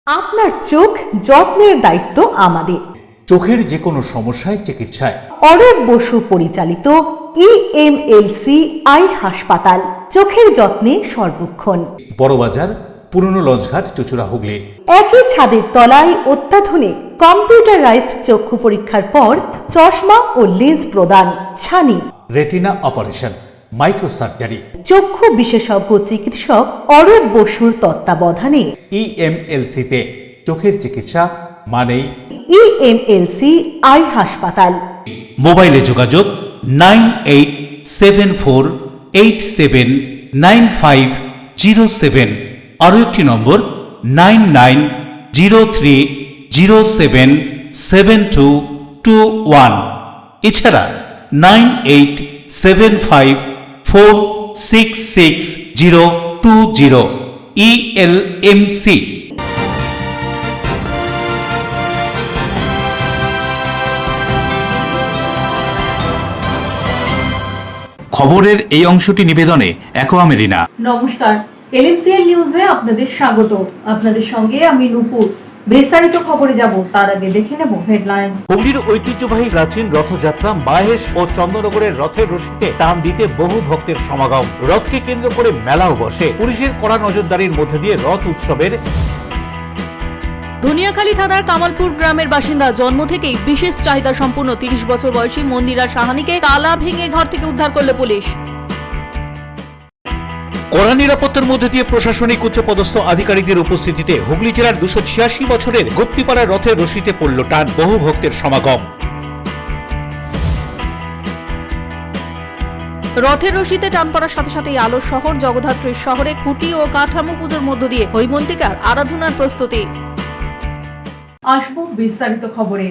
আপনার চোখ যত্নের দায়িত্ব আমাদের। চোখের যে কোনো সমস্যায় চিকিৎসায় অরূপ বসু পরিচালিত ইএমএলসি আই হাসপাতাল, চোখের যত্নে সর্বক্ষণ। বড়বাজার, পুরনো লঞ্চঘাট, চুচুড়া, হুগলি। একই ছাদের তলায় অত্যাধুনিক কম্পিউটারাইজড চক্ষু পরীক্ষার পর চশমা ও লেন্স প্রদান, ছানি, রেটিনা অপারেশন, মাইক্রো সার্জারি। চক্ষু বিশেষজ্ঞ চিকিৎসক অরূপ বসুর তত্ত্বাবধানে ইএমএলসিতে চোখের চিকিৎসা মানেই ইএমএলসি আই হাসপাতাল। মোবাইলে যোগাযোগ 9874879507, আরও একটি নম্বর 9903077221, এছাড়া 9875466020 ইএলএমসি। খবরের এই অংশটি নিবেদনে অ্যাকোয়া মেরিনা। নমস্কার, এলএমসিএল নিউজে আপনাদের স্বাগত। আপনাদের সঙ্গে আমি নূপুর। বিস্তারিত খবরে যাব তার আগে দেখে নেব হেডলাইন্স। হুগলির ঐতিহ্যবাহী প্রাচীন রথযাত্রা মাহেশ ও চন্দননগরের রথের রশিতে টান দিতে বহু ভক্তের সমাগম। রথকে কেন্দ্র করে মেলাও বসে। পুলিশের কড়া নজরদারির মধ্যে দিয়ে রথ উৎসবের ধনিয়াখালী থানার কামালপুর গ্রামের বাসিন্দা, জন্ম থেকেই বিশেষ চাহিদা সম্পন্ন 30 বছর বয়সী মন্দিরা সাহানিকে তালা ভেঙে ঘর থেকে উদ্ধার করল পুলিশ। কড়া নিরাপত্তার মধ্যে দিয়ে প্রশাসনিক উচ্চপদস্থ আধিকারিকদের উপস্থিতিতে হুগলি জেলার 286 বছরের গুপ্তিপাড়ার রথের রশিতে পড়ল টান, বহু ভক্তের সমাগম। রথের রশিতে টান পড়ার সাথে সাথেই আলো শহর জগদ্ধাত্রীর শহরে খুঁটি ও কাঠামো পুজোর মধ্য দিয়ে হৈমন্তিকার আরাধনার প্রস্তুতি। আসবো বিস্তারিত খবরে।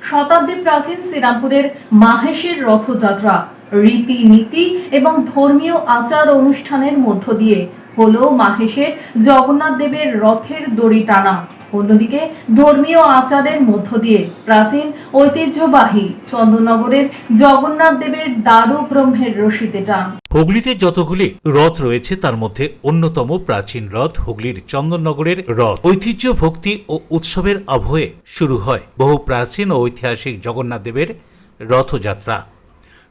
শতাব্দী প্রাচীন শ্রীরামপুরের মাহেশের রথযাত্রা রীতিনীতি এবং ধর্মীয় আচার অনুষ্ঠানের মধ্য দিয়ে হলো মাহেশের জগন্নাথ দেবের রথের দড়ি টানা। অন্যদিকে ধর্মীয় আচারের মধ্য দিয়ে প্রাচীন ঐতিহ্যবাহী চন্দননগরের জগন্নাথ দেবের দারু ব্রহ্মের রশিতে টান। হুগলিতে যতগুলি রথ রয়েছে তার মধ্যে অন্যতম প্রাচীন রথ হুগলির চন্দননগরের রথ। ঐতিহ্য, ভক্তি ও উৎসবের আবহে শুরু হয় বহু প্রাচীন ও ঐতিহাসিক জগন্নাথ দেবের রথযাত্রা।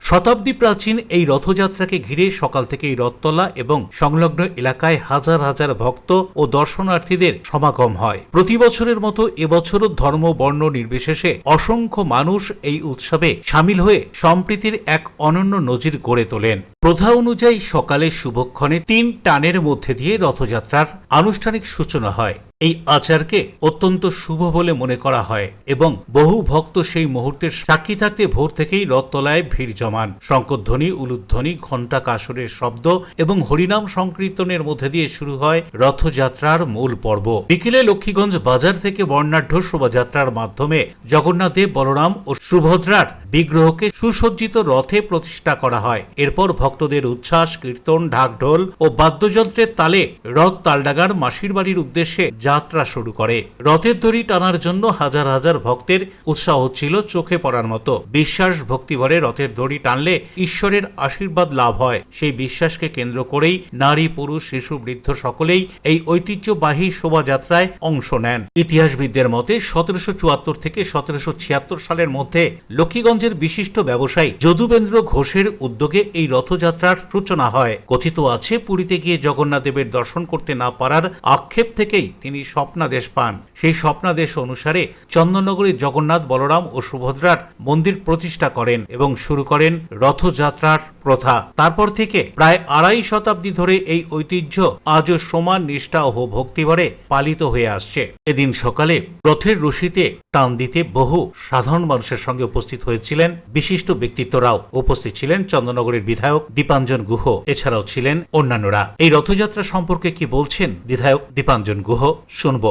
শতাব্দী প্রাচীন এই রথযাত্রাকে ঘিরে সকাল থেকেই রথতলা এবং সংলগ্ন এলাকায় হাজার হাজার ভক্ত ও দর্শনার্থীদের সমাগম হয়। প্রতি বছরের মতো এবছরও ধর্ম বর্ণ নির্বিশেষে অসংখ্য মানুষ এই উৎসবে সামিল হয়ে সম্প্রীতির এক অনন্য নজির গড়ে তোলেন। প্রথা অনুযায়ী সকালে শুভক্ষণে 3 টানের মধ্যে দিয়ে রথযাত্রার আনুষ্ঠানিক সূচনা হয়। এই আচারকে অত্যন্ত শুভ বলে মনে করা হয় এবং বহু ভক্ত সেই মুহূর্তের সাক্ষী থাকতে ভোর থেকেই রথতলায় ভিড় জমান। শঙ্খধ্বনি, উলুধ্বনি, ঘণ্টা কাসরের শব্দ এবং হরিনাম সংকীর্তনের মধ্যে দিয়ে শুরু হয় রথযাত্রার মূল পর্ব। বিকেলে লক্ষ্মীগঞ্জ বাজার থেকে বর্ণাঢ্য শোভাযাত্রার মাধ্যমে জগন্নাথ দেব, বলরাম ও সুভদ্রার বিগ্রহকে সুসজ্জিত রথে প্রতিষ্ঠা করা হয়। এরপর ভক্তদের উচ্ছ্বাস, কীর্তন, ঢাকঢোল ও বাদ্যযন্ত্রের তালে রথ তালডাগার মাসির বাড়ির উদ্দেশ্যে যাত্রা শুরু করে। রথের দড়ি টানার জন্য হাজার হাজার ভক্তের উৎসাহ ছিল চোখে পড়ার মতো। বিশ্বাস, ভক্তিভরে রথের দড়ি টানলে ঈশ্বরের আশীর্বাদ লাভ হয়। সেই বিশ্বাসকে কেন্দ্র করেই নারী, পুরুষ, শিশু, বৃদ্ধ সকলেই এই ঐতিহ্যবাহী শোভাযাত্রায় অংশ নেন। ইতিহাসবিদদের মতে 1774 থেকে 1776 সালের মধ্যে লক্ষ্মীগঞ্জের বিশিষ্ট ব্যবসায়ী যদুবেন্দ্র ঘোষের উদ্যোগে এই রথযাত্রার সূচনা হয়। কথিত আছে, পুরীতে গিয়ে জগন্নাথ দেবের দর্শন করতে না পারার আক্ষেপ থেকেই তিনি স্বপ্নাদেশ পান। সেই স্বপ্নাদেশ অনুসারে চন্দননগরে জগন্নাথ, বলরাম ও সুভদ্রার মন্দির প্রতিষ্ঠা করেন এবং শুরু করেন রথযাত্রার প্রথা। তারপর থেকে প্রায় 2.5 শতাব্দী ধরে এই ঐতিহ্য আজও সমান নিষ্ঠা ও ভক্তিভরে পালিত হয়ে আসছে। এদিন সকালে রথের রশিতে টান দিতে বহু সাধারণ মানুষের সঙ্গে উপস্থিত হয়েছিলেন বিশিষ্ট ব্যক্তিত্বরাও। উপস্থিত ছিলেন চন্দননগরের বিধায়ক দীপাঞ্জন গুহ, এছাড়াও ছিলেন অন্যান্যরা। এই রথযাত্রা সম্পর্কে কি বলছেন বিধায়ক দীপাঞ্জন গুহ, শুনবো।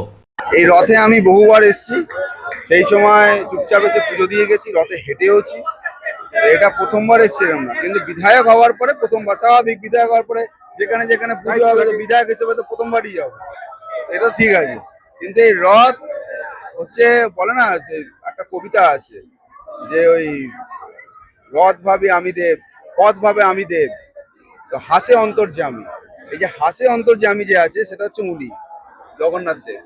এই রথে আমি বহুবার এসেছি, সেই সময় চুপচাপ এসে পুজো দিয়ে গেছি, রথে হেঁটেওছি। এটা প্রথমবার এসেছিলাম না, কিন্তু বিধায়ক হওয়ার পরে প্রথমবার। স্বাভাবিক, বিধায়ক হওয়ার পরে যেখানে যেখানে পুজো হবে তো বিধায়ক হিসেবে তো প্রথমবারই যাবো, এটা ঠিক আছে। কিন্তু এই রথ হচ্ছে, বলে না যে একটা কবিতা আছে যে ওই রথ ভাবে আমি দেব, পথ ভাবে আমি দেব, তো হাসে অন্তর্যামী। এই যে হাসে অন্তর্যামী যে আছে সেটা হচ্ছে উনি জগন্নাথ দেব।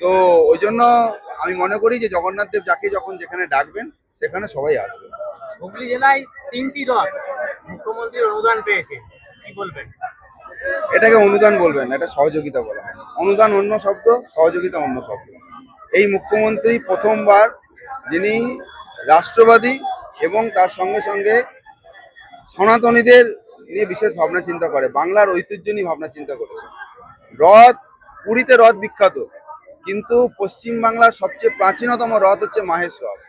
তো ওই জন্য আমি মনে করি যে জগন্নাথ দেব যাকে যখন যেখানে ডাকবেন সেখানে সবাই আসবে। হুগলি জেলায় 3টি রথ মুখ্যমন্ত্রীর অনুদান পেয়েছে, কি বলবেন? এটাকে অনুদান বলবেন না, এটা সহযোগিতা বলা হয়। অনুদান অন্য শব্দ, সহযোগিতা অন্য শব্দ। এই মুখ্যমন্ত্রী প্রথমবার যিনি রাষ্ট্রবাদী এবং তার সঙ্গে সঙ্গে সনাতনীদের নিয়ে বিশেষ ভাবনা চিন্তা করে, বাংলার ঐতিহ্য নিয়ে ভাবনা চিন্তা করেছে। রথ, পুরীতে রথ বিখ্যাত, কিন্তু পশ্চিম বাংলার সবচেয়ে প্রাচীনতম রথ হচ্ছে মাহেশ রথ।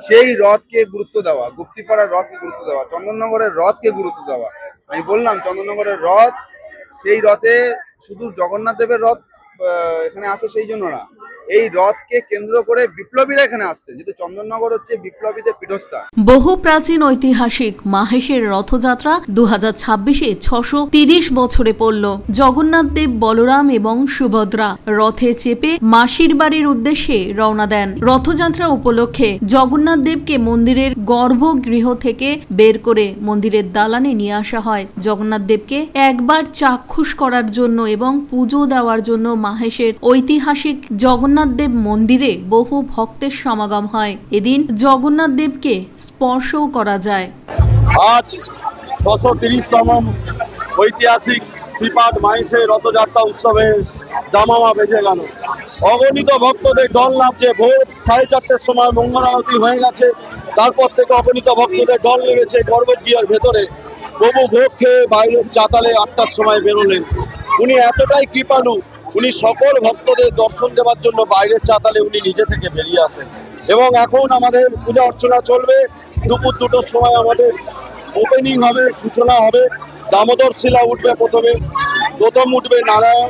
সেই রথকে গুরুত্ব দেওয়া, গুপ্তিপাড়ার রথকে গুরুত্ব দেওয়া, চন্দননগরের রথকে গুরুত্ব দেওয়া। আমি বললাম চন্দননগরের রথ, সেই রথে শুধু জগন্নাথ দেবের রথ এখানে আসে সেই জন্য না, এই রথকে কেন্দ্র করে বিপ্লবীরা এখানে আসতেন, যেহেতু চন্দননগর হচ্ছে বিপ্লবীদের পীঠস্থান। বহু প্রাচীন ঐতিহাসিক মাহেশের রথযাত্রা 2026-এ 630 বছরে পড়ল। জগন্নাথ দেব, বলরাম এবং সুভদ্রা রথে চেপে মাসির বাড়ির উদ্দেশ্যে রওনা দেন। রথযাত্রা উপলক্ষে জগন্নাথ দেবকে মন্দিরের গর্ভগৃহ থেকে বের করে মন্দিরের দালানে নিয়ে আসা হয়। জগন্নাথ দেবকে একবার চাক্ষুষ করার জন্য এবং পুজো দেওয়ার জন্য মাহেশের ঐতিহাসিক জগন্নাথ দেব মন্দিরে বহু ভক্তের সমাগম হয়। এদিন জগন্নাথ দেবকে স্পর্শও করা যায়। আজ 630তম ঐতিহাসিক শ্রীপাঠ মাহেশের রথযাত্রা উৎসবে দামামা বেজে গেল। অগণিত ভক্তদের ঢল নামছে। ভোর 4:30টার সময় মঙ্গল আরতি হয়ে গেছে, তারপর থেকে অগণিত ভক্তদের ঢল নেমেছে গর্ভগৃহের ভেতরে। প্রভু ভোগ খেয়ে বাইরের চাতালে 8টার সময় বেরোলেন। উনি এতটাই কৃপালু, উনি সকল ভক্তদের দর্শন দেওয়ার জন্য বাইরের চাতালে উনি নিজে থেকে বেরিয়ে আসেন। এবং এখন আমাদের পূজা অর্চনা চলবে। দুপুর 2টোর সময় আমাদের ওপেনিং হবে, সূচনা হবে। দামোদর শিলা উঠবে প্রথম উঠবে নারায়ণ,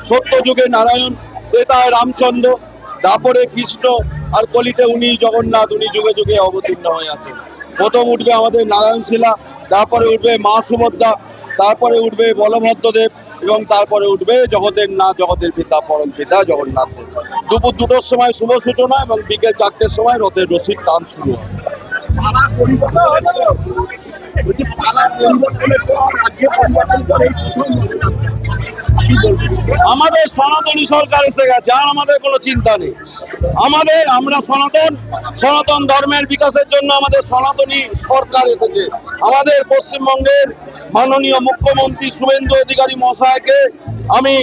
সত্যযুগে নারায়ণ, ত্রেতায় রামচন্দ্র, তারপরে কৃষ্ণ, আর কলিতে উনি জগন্নাথ, উনি যুগে যুগে অবতীর্ণ হয়ে আছেন। প্রথম উঠবে আমাদের নারায়ণ শিলা, তারপরে উঠবে মা সুভদ্রা, তারপরে উঠবে বলভদ্রদেব এবং তারপরে উঠবে জগতের নাথ, জগতের পিতা, পরম পিতা জগন্নাথ। দুপুর 2টোর সময় শুভ সূচনা এবং বিকেল 4টের সময় রথের রশির টান শুরু হয়। আমাদের সনাতনী সরকার এসে গেছে, আর আমাদের কোনো চিন্তা নেই। আমরা সনাতন ধর্মের বিকাশের জন্য আমাদের সনাতনী সরকার এসেছে। আমাদের পশ্চিমবঙ্গের মাননীয় মুখ্যমন্ত্রী শুভেন্দু অধিকারী মহাশয়কে আমি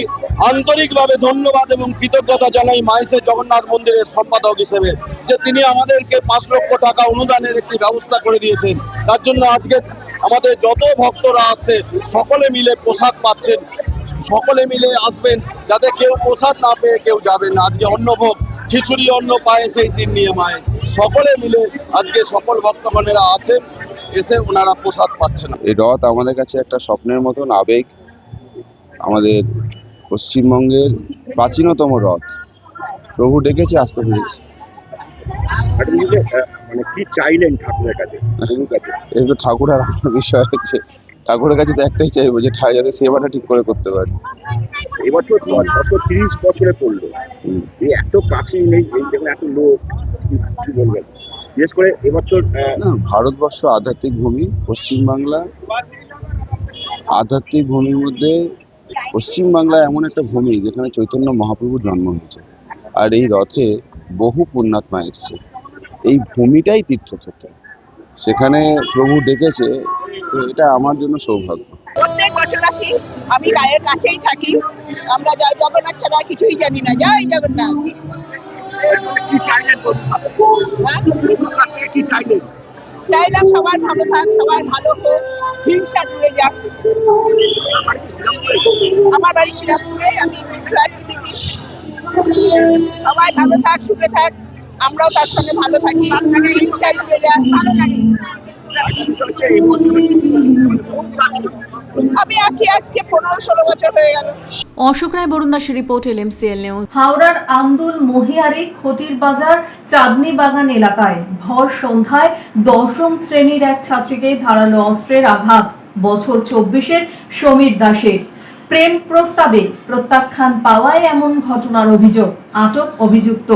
আন্তরিকভাবে ধন্যবাদ এবং কৃতজ্ঞতা জানাই মাহেশের জগন্নাথ মন্দিরের সম্পাদক হিসেবে, যে তিনি আমাদেরকে 5 লক্ষ টাকা অনুদানের একটি ব্যবস্থা করে দিয়েছেন। তার জন্য আজকে আমাদের যত ভক্তরা আসছে সকলে মিলে প্রসাদ পাচ্ছেন, সকলে মিলে আসবেন, যাতে কেউ প্রসাদ না পেয়ে কেউ যাবেন না। আজকে অন্নভোগ, খিচুড়ি, অন্ন পায়ে সেই 3 নিয়ে মায়ের সকলে মিলে আজকে সকল ভক্তগণেরা আছেন, এসে ওনারা প্রসাদ পাচ্ছেন। এই রথ আমাদের কাছে একটা স্বপ্নের মতন আবেগ। আমাদের পশ্চিমবঙ্গের প্রাচীনতম রথ, প্রভু ডেকেছে, আসতে পেরেছি। মানে কি চাইলেন ঠাকুরের কাছে? এই তো ঠাকুর আর আমার বিষয় হচ্ছে, ঠাকুরের কাছে তো একটাই চাইবো যে যাতে সেবাটা ঠিক করে করতে পারি। এবছর 630 বছরে পড়লো, এই এত প্রাচীন, এই যেখানে এত লোক, কি বলবেন? বিশেষ করে এবছর না, ভারতবর্ষ আধ্যাত্মিক ভূমি, পশ্চিমবাংলা আধ্যাত্মিক ভূমির মধ্যে পশ্চিমবাংলা এমন একটা ভূমি যেখানে চৈতন্য মহাপ্রভুর জন্ম হয়েছে, আর এই রথে বহু পুণ্যাত্মা এসছে। এই ভূমিটাই তীর্থক্ষেত্র, সেখানে প্রভু ডেকেছে, তো এটা আমার জন্য সৌভাগ্য। প্রত্যেক বছর আসি, আমি গায়ের কাছেই থাকি। আমরা জয় জগন্নাথ ছাড়া কিছুই জানি না। জয় জগন্নাথ। কি চাইলেন? কি চাইলেন? চাইলাম সবার ভালো থাক, সবার ভালো হোক, হিংসা দূরে যাক। আমার বাড়ি শ্রীরামপুরে, আমি ফ্ল্যাট উঠেছি। সবাই ভালো থাক, সুখে থাক, আমরাও তার সঙ্গে ভালো থাকি, হিংসা দূরে যাক। ভালো লাগে। আমি আছি আজকে 15-16 বছর হয়ে গেল। অশোক রায় বরুণ দাসের রিপোর্ট, LMCL নিউজ। হাওড়ার আন্দুল মহিয়ারি খতির বাজার চাঁদনি বাগান এলাকায় ভর সন্ধ্যায় 10ম শ্রেণীর এক ছাত্রীকে ধারালো অস্ত্রের আঘাত। বছর 24-এর সমীর দাসের প্রেম প্রস্তাবে প্রত্যাখ্যান পাওয়ায় এমন ঘটনার অভিযোগ। আটক অভিযুক্ত।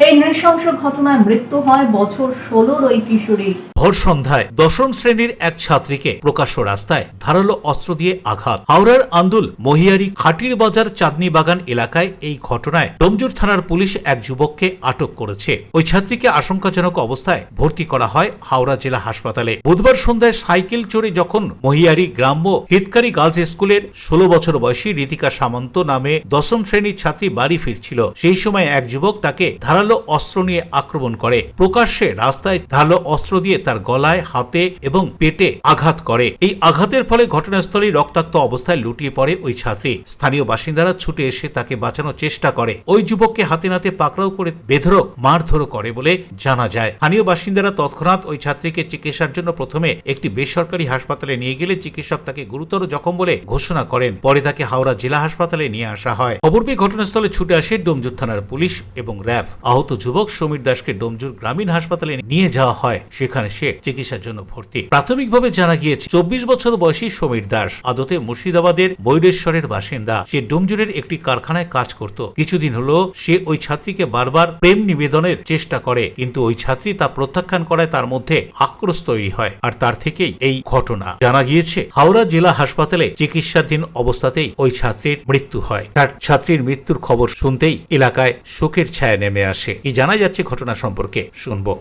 এই নৃশংস ঘটনায় মৃত্যু হয় বছর 16-র ওই কিশোরী। ভোর সন্ধ্যায় দশম শ্রেণীর এক ছাত্রীকে প্রকাশ্য রাস্তায় ধারালো অস্ত্র দিয়ে আঘাত। হাওড়ার আন্দুল মহিয়ারি খাটির বাজার চাঁদনি বাগান এলাকায় এই ঘটনায় ডোমজুর থানার পুলিশ এক যুবককে আটক করেছে। ওই ছাত্রীকে আশঙ্কাজনক অবস্থায় ভর্তি করা হয় হাওড়া জেলা হাসপাতালে। বুধবার সন্ধ্যায় সাইকেল চড়ে যখন মহিয়ারি গ্রাম্য হিতকারী গার্লস স্কুলের 16 বছর বয়সী ঋতিকা সামন্ত নামে দশম শ্রেণীর ছাত্রী বাড়ি ফিরছিল, সেই সময় এক যুবক তাকে ধারালো অস্ত্র নিয়ে আক্রমণ করে। প্রকাশ্যে রাস্তায় ধারালো অস্ত্র দিয়ে তার গলায়, হাতে এবং পেটে আঘাত করে। এই আঘাতের ফলে ঘটনাস্থলে রক্তাক্ত অবস্থায় লুটিয়ে পড়ে ওই ছাত্রী। স্থানীয় বাসিন্দারা ছুটে এসে তাকে বাঁচানোর চেষ্টা করে। ওই যুবককে হাতে নাতে পাকড়াও করে বেধড়ক মারধর করে বলে জানা যায়। স্থানীয় বাসিন্দারা তৎক্ষণাৎ ওই ছাত্রীকে চিকিৎসার জন্য প্রথমে একটি বেসরকারি হাসপাতালে নিয়ে গেলে চিকিৎসক তাকে গুরুতর জখম বলে ঘোষণা করেন। পরে তাকে হাওড়া জেলা হাসপাতালে নিয়ে আসা হয়। খবর পেয়ে ঘটনাস্থলে ছুটে আসে ডোমজুর থানার পুলিশ এবং র্যাব। আহত যুবক সমীর দাসকে ডোমজুর গ্রামীণ হাসপাতালে নিয়ে যাওয়া হয়, সেখানে সে চিকিৎসার জন্য ভর্তি। প্রাথমিকভাবে জানা গিয়েছে 24 বছর বয়সী সমীর দাস আদতে মুর্শিদাবাদের বৈরেশ্বরের বাসিন্দা। সে ডোমজুরের একটি কারখানায় কাজ করত। কিছুদিন হলো সে ওই ছাত্রীকে বারবার প্রেম নিবেদনের চেষ্টা করে, কিন্তু ওই ছাত্রী তা প্রত্যাখ্যান করায় তার মধ্যে আক্রোশ তৈরি হয়, আর তার থেকেই এই ঘটনা। জানা গিয়েছে হাওড়া জেলা হাসপাতালে চিকিৎসাধীন অবস্থাতেই ওই ছাত্রীর মৃত্যু হয়। তার ছাত্রীর মৃত্যুর খবর শুনতেই এলাকায় শোকের ছায়া নেমে আসে। কি জানা যাচ্ছে ঘটনা সম্পর্কে শুনবো।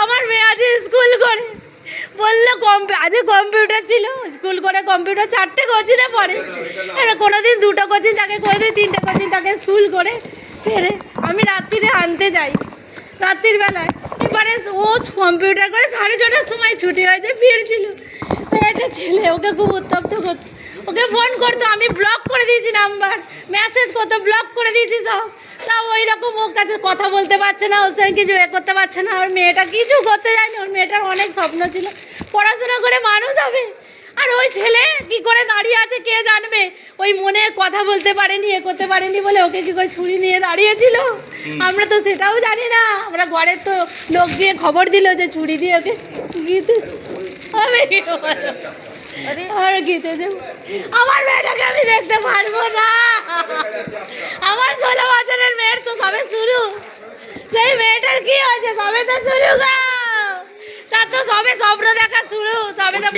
আমার মেয়ে আজ স্কুল করে বললো আজ কম্পিউটার ছিল, স্কুল করে কম্পিউটার 4টে কোচিংয়ে পড়ে। কোনোদিন 2টো কোচিং তাকে, কোনোদিন 3টে কোচিং তাকে স্কুল করে ফেরে আমি রাত্রিরে আনতে যাই, রাত্রির বেলায়। এবারে ও কম্পিউটার করে 6:30টার সময় ছুটি হয়েছে, ফিরছিল। তো একটা ছেলে ওকে খুব উত্তপ্ত করতো, ওকে ফোন করতো, আমি ব্লক করে দিয়েছি নাম্বার, মেসেজ করতো, ব্লক করে দিয়েছি সব। তাও ওই রকম ওর কাছে কথা বলতে পারছে না, ওর সঙ্গে কিছু করতে পারছে না। ওর মেয়েটা কিছু করতে যায়নি, ওর মেয়েটার অনেক স্বপ্ন ছিল পড়াশোনা করে মানুষ হবে। আর ওই ছেলে কি করে দাঁড়িয়ে আছে কে জানবে, ওই মনে কথা বলতে পারেনি, করতে পারেনি বলে ওকে কি করে ছুরি নিয়ে দাঁড়িয়েছিল আমরা তো সেটাও জানি না। আমরা ঘরের তো লোক দিয়ে খবর দিল যে ছুরি দিয়ে ওকে গিতে আর গিতেছে। আমার মেয়েটাকে আমি দেখতে পারবো না, আমার 16 বছরের মেয়ের তো সবে শুরু। সেই মেয়েটার কি হয়েছে, সবে তো শুরু গো, তার তো সবে স্বপ্ন দেখা শুরু। সবে তো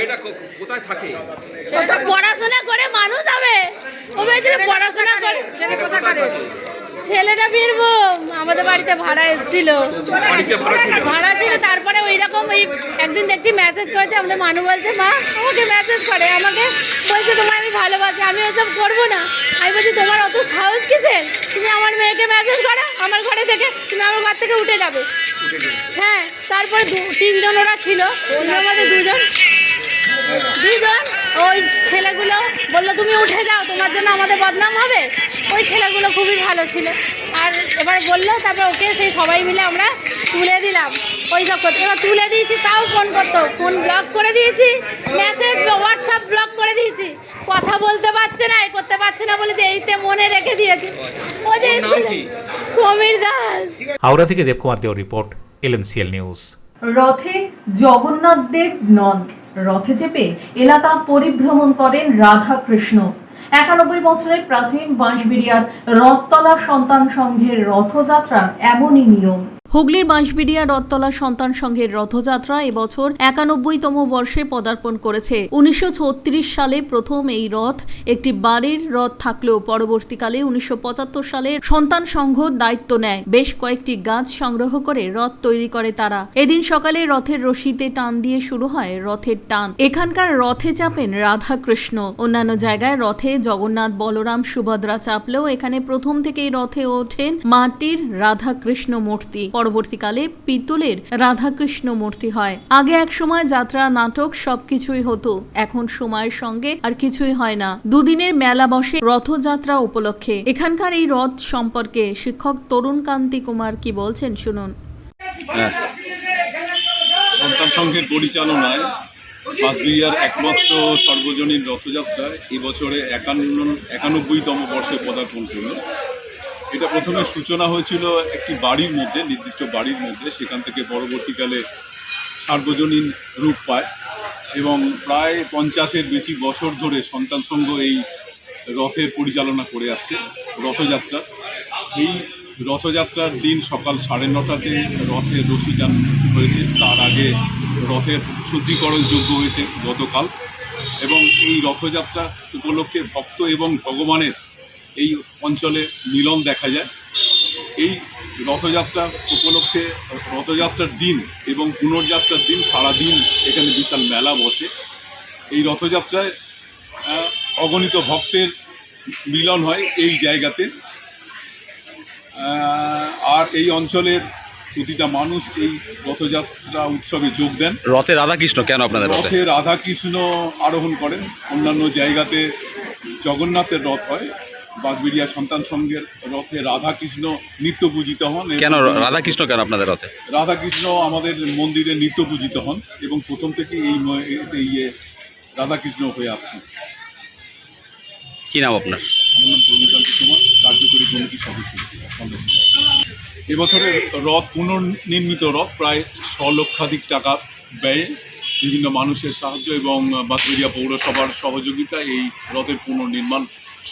কোথায় থাকে, ও তো পড়াশোনা করে মানুষ হবে। ও ভেবেছিল পড়াশোনা করে। ছেলেটা বীরভূম, আমাদের বাড়িতে ভাড়া এসেছিল, ভাড়া ছিল। তারপরে ওই রকম ওই একদিন দেখছি মেসেজ করেছে, আমাদের মানু বলছে মা আমাকে মেসেজ করে, আমাকে বলছে তোমায় আমি ভালোবাসি। আমি ওসব করবো না, আমি বলছি তোমার অত সাহস কিসের, তুমি আমার মেয়েকে মেসেজ করো আমার ঘরে থেকে, তুমি আমার ঘর থেকে উঠে যাবে। হ্যাঁ, তারপরে 3 জন ওরা ছিল, তিনজনের মধ্যে দুজন ওই ছেলেগুলো বললো তুমি উঠে যাও, তোমার জন্য আমাদের বদনাম হবে। ওই ছেলেগুলো খুবই ভালো ছিল। আর এবার বললো, তারপর ওকে সেই সবাই মিলে আমরা তুলে দিলাম। ওই সব করতে এবার তুলে দিয়েছি, তাও ফোন করতো, ফোন ব্লক করে দিয়েছি, মেসেজ হোয়াটসঅ্যাপ ব্লক করে দিয়েছি। কথা বলতে পারছে না, করতে পারছে না বলে যে এইতে মনে রেখে দিয়েছি। ও যে সমীর দাস। হাওড়া থেকে দেবকুমার দেও রিপোর্ট, LMCL নিউজ। রথে জগন্নাথ দেব নন, রথে চেপে এলাকা পরিভ্রমণ করেন রাধা কৃষ্ণ। 91 বছরের প্রাচীন বাঁশবেড়িয়ার রথতলা সন্তান সংঘের রথযাত্রার এমনই নিয়ম। হুগলির বাঁশবেড়িয়া রথতলা সন্তান সংঘের রথযাত্রা এবছর 91তম বর্ষে পদার্পণ করেছে। 1936 সালে প্রথম এই রথ একটি বাড়ির রথ থাকলেও পরবর্তীকালে 1975 সালে সন্তান সংঘ দায়িত্ব নেয়। বেশ কয়েকটি গাছ সংগ্রহ করে রথ তৈরি করে তারা। এদিন সকালে রথের রশিতে টান দিয়ে শুরু হয় রথের টান। এখানকার রথে চাপেন রাধা কৃষ্ণ। অন্যান্য জায়গায় রথে জগন্নাথ, বলরাম, সুভদ্রা চাপলেও এখানে প্রথম থেকেই রথে ওঠেন মাটির রাধা কৃষ্ণ মূর্তি। পরবর্তীকালে পিতলের রাধাকৃষ্ণ মূর্তি হয়। আগে এক সময় যাত্রা, নাটক সবকিছুই হতো, এখন সময়ের সঙ্গে আর কিছুই হয় না। দুদিনের মেলা বসে রথযাত্রা উপলক্ষে। এখানকার এই রথ সম্পর্কে শিক্ষক তরুণ কান্তি কুমার কি বলছেন শুনুন। সন্তান সংঘের পরিচালনায় বাঁশবেড়িয়ার একমাত্র সর্বজনীন রথযাত্রা এবছরে 91তম বর্ষে পদার্পণ করল। এটা প্রথমে সূচনা হয়েছিল একটি বাড়ির মধ্যে, নির্দিষ্ট বাড়ির মধ্যে, সেখান থেকে পরবর্তীকালে সার্বজনীন রূপ পায় এবং প্রায় 50-এর বেশি বছর ধরে সন্তান সংঘ এই রথের পরিচালনা করে আসছে রথযাত্রা। এই রথযাত্রার দিন সকাল 9:30টাতে রথের রশি টান হয়েছে। তার আগে রথের শুদ্ধিকরণ যজ্ঞ হয়েছে গতকাল, এবং এই রথযাত্রা উপলক্ষে ভক্ত এবং ভগবানের এই অঞ্চলে মিলন দেখা যায়। এই রথযাত্রা উপলক্ষে রথযাত্রার দিন এবং পুনর্যাত্রার দিন সারাদিন এখানে বিশাল মেলা বসে। এই রথযাত্রায় অগণিত ভক্তের মিলন হয় এই জায়গাতে, আর এই অঞ্চলের প্রতিটা মানুষ এই রথযাত্রা উৎসবে যোগ দেন। রথে রাধাকৃষ্ণ কেন আপনাদের রথে রাধাকৃষ্ণ আরোহণ করেন। অন্যান্য জায়গাতে জগন্নাথের রথ হয়, বাঁশবেড়িয়া সন্তান সংঘের রথে রাধাকৃষ্ণ নিত্য পূজিত হন। কেন রাধাকৃষ্ণ কেন আপনাদের রথে? রাধাকৃষ্ণ আমাদের মন্দিরে নিত্য পূজিত হন এবং প্রথম থেকে এই রাধাকৃষ্ণ হয়ে আসছে। কি নাম আপনার? আমার নাম প্রবীণকান্ত কুমার, কার্যকরী কমিটির সদস্য। এবছরের রথ পুনর্নির্মিত রথ প্রায় 6 লক্ষাধিক টাকা ব্যয়ে বিভিন্ন মানুষের সাহায্য এবং বাঁশবেড়িয়া পৌরসভার সহযোগিতায় এই রথের পুনর্নির্মাণ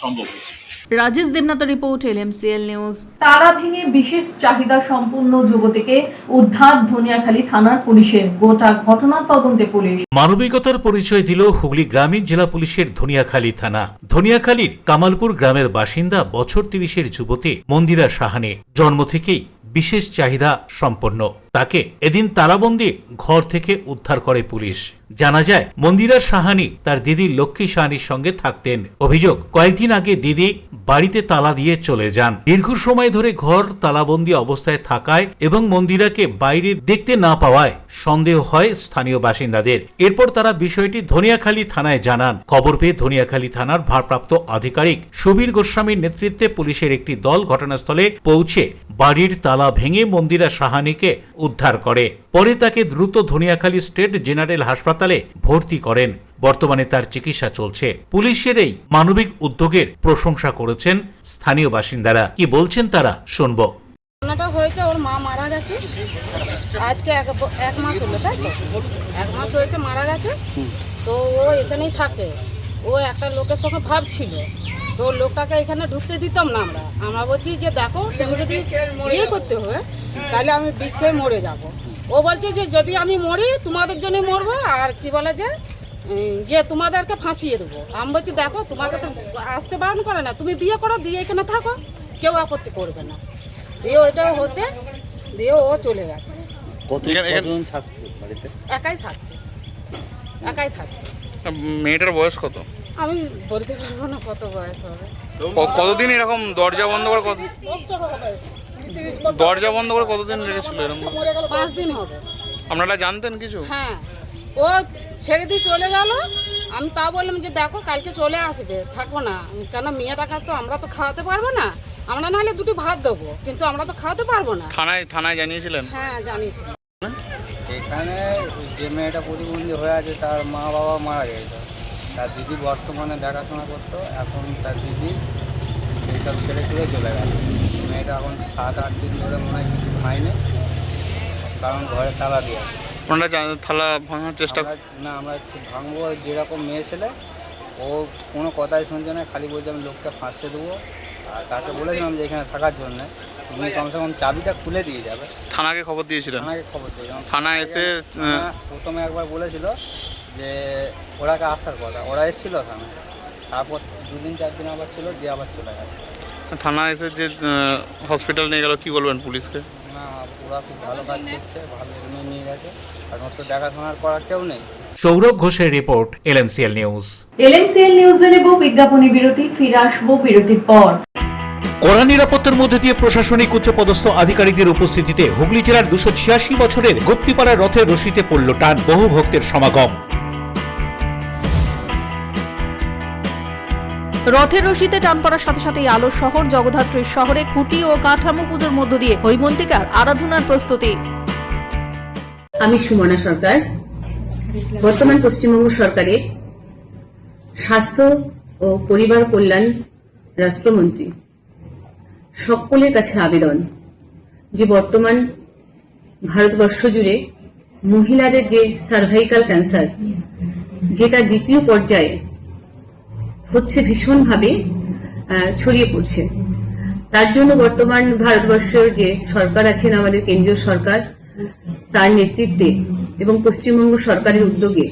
সম্ভব হয়েছে। রাজেশ দেবনাথের রিপোর্ট, LMCL নিউজ। তারা ভেঙে বিশেষ চাহিদা সম্পন্ন যুবতীকে উদ্ধার ধনিয়াখালী থানার পুলিশের। গোটা ঘটনার তদন্তে পুলিশ। মানবিকতার পরিচয় দিল হুগলি গ্রামীণ জেলা পুলিশের ধনিয়াখালী থানা। ধনিয়াখালীর কামালপুর গ্রামের বাসিন্দা বছর 30-এর যুবতী মন্দিরা সাহানে জন্ম থেকেই বিশেষ চাহিদা সম্পন্ন। তাকে এদিন তালাবন্দি ঘর থেকে উদ্ধার করে পুলিশ। জানা যায় মন্দিরা সাহানি তার দিদি লক্ষ্মী সাহানির সঙ্গে থাকতেন। অভিযোগ, কয়েকদিন আগে দিদি বাড়িতে তালা দিয়ে চলে যান। দীর্ঘ সময় ধরে ঘর তালাবন্দি অবস্থায় থাকায় এবং মন্দিরাকে বাইরে দেখতে না পাওয়ায় সন্দেহ হয় স্থানীয় বাসিন্দাদের। এরপর তারা বিষয়টি ধনিয়াখালী থানায় জানান। খবর পেয়ে ধনিয়াখালী থানার ভারপ্রাপ্ত আধিকারিক সুবীর গোস্বামীর নেতৃত্বে পুলিশের একটি দল ঘটনাস্থলে পৌঁছে বাড়ির তালা ভেঙে মন্দিরা সাহানিকে উদ্ধার করে। পরে তাকে দ্রুত ধনিয়াখালী স্টেট জেনারেল হাসপাতালে ভর্তি করেন। বর্তমানে তার চিকিৎসা চলছে। পুলিশের এই মানবিক উদ্যোগের প্রশংসা করেছেন স্থানীয় বাসিন্দারা। কি বলছেন তারা শুনব। ঘটনাটা হয়েছে, ওর মা মারা গেছে আজকে এক মাস হলো, তাই তো 1 মাস হয়েছে মারা গেছে। তো ও এখানেই থাকে। ও একটা লোকের সঙ্গে ভাবছিল, তো লোকটাকে এখানে ঢুকতে দিতাম না আমরা বলছি যে দেখো তুমি যদি ইয়ে করতে হবে তাহলে আমি বিষ খেয়ে মরে যাব। ও বলছে যে যদি আমি মরি তোমাদের জন্য মরবো, আর কি বলে যে তোমাদেরকে ফাঁসিয়ে দেবো। আমি বলছি দেখো তোমাকে তো আসতে বারণ করে না, তুমি বিয়ে করো, দিয়ে এখানে থাকো, কেউ আপত্তি করবে না। দিয়ে ওইটা হতে দিয়ে ও চলে গেছে। একাই থাকতো। মেয়েটার বয়স কত? আমি বলতে পারবো না কত বয়স হবে। কতদিন এরকম দরজা বন্ধ করে কতদিন রেখেছিল? এরকম 5 দিন হবে। আপনারা জানতেন কিছু? হ্যাঁ, ও ছেড়ে দিয়ে চলে গেল। আমি তা বললাম যে দেখো কালকে চলে আসবে, থাকো না, কেন মেয়েটাকে তো আমরা তো খাওয়াতে পারবো না, আমরা নাহলে 2টি ভাত দেবো, কিন্তু আমরা তো খাওয়াতে পারবো না। থানায় জানিয়েছিলেন? হ্যাঁ জানিয়েছিলাম। এখানে যে মেয়েটা প্রতিবন্ধী হয়ে আছে তার মা বাবা মারা গেছে। তার দিদি বর্তমানে দেখাশোনা করতো, এখন তার দিদি এইসব ছেড়ে ছুড়ে চলে গেল। মেয়েটা এখন 7-8 দিন ধরে মনে হয় কিছু খায়নি, কারণ ঘরে তালা দিয়ে আছে। আপনারা থালা ভাঙার চেষ্টা? না, আমরা ভাঙবো, যেরকম মেয়ে ছেলে ও কোনো কথাই শুনছে না, খালি বলছে আমি লোককে ফাঁসতে দেবো। আর তাকে বলেছিলাম যে এখানে থাকার জন্য তুমি কমসে কম চাবিটা খুলে দিয়ে যাবে। থানাকে খবর দিয়েছিলেন? থানাকে খবর দিয়েছিলাম। থানা এসে প্রথমে একবার বলেছিল যে ওরাকে আসার কথা, ওরা এসেছিলো থানায়, তারপর 2-4 দিন আবার ছিল, দিয়ে আবার চলে গেছে। থানা এসে যে হসপিটাল নিয়ে গেল, কি বলবেন পুলিশকে? না, ওরা খুব ভালো কাজ করছে, ভালো নিয়ে গেছে, আর ওর তো দেখাশোনার করার কেউ নেই। সৌরভ ঘোষের রিপোর্ট, LMCL নিউজ। LMCL নিউজে নেব বিজ্ঞাপনী বিরতি, ফিরে আসবো বিরতির পর। কড়া নিরাপত্তার মধ্যে দিয়ে প্রশাসনিক উচ্চপদস্থ আধিকারিকদের উপস্থিতিতে হুগলি জেলার 286 বছরের গুপ্তিপাড়ার রথের রশিতে পড়ল টান। বহু ভক্তের সমাগম। রথের রশিতে টান পড়ার সাথে সাথেই আলো শহর জগদ্ধাত্রীর শহরে খুঁটি ও কাঠামো পুজোর মধ্য দিয়ে হৈমন্তিকার আরাধনার প্রস্তুতি। আমি সুমনা সরকার, বর্তমান পশ্চিমবঙ্গ সরকারের স্বাস্থ্য ও পরিবার কল্যাণ রাষ্ট্রমন্ত্রী। সকলের কাছে আবেদন যে বর্তমান ভারতবর্ষ জুড়ে মহিলাদের যে সার্ভাইকাল ক্যান্সার, যেটা 2য় পর্যায়ে হচ্ছে, ভীষণভাবে ছড়িয়ে পড়ছে, তার জন্য বর্তমান ভারতবর্ষের যে সরকার আছেন, আমাদের কেন্দ্রীয় সরকার, তার নেতৃত্বে এবং পশ্চিমবঙ্গ সরকারের উদ্যোগে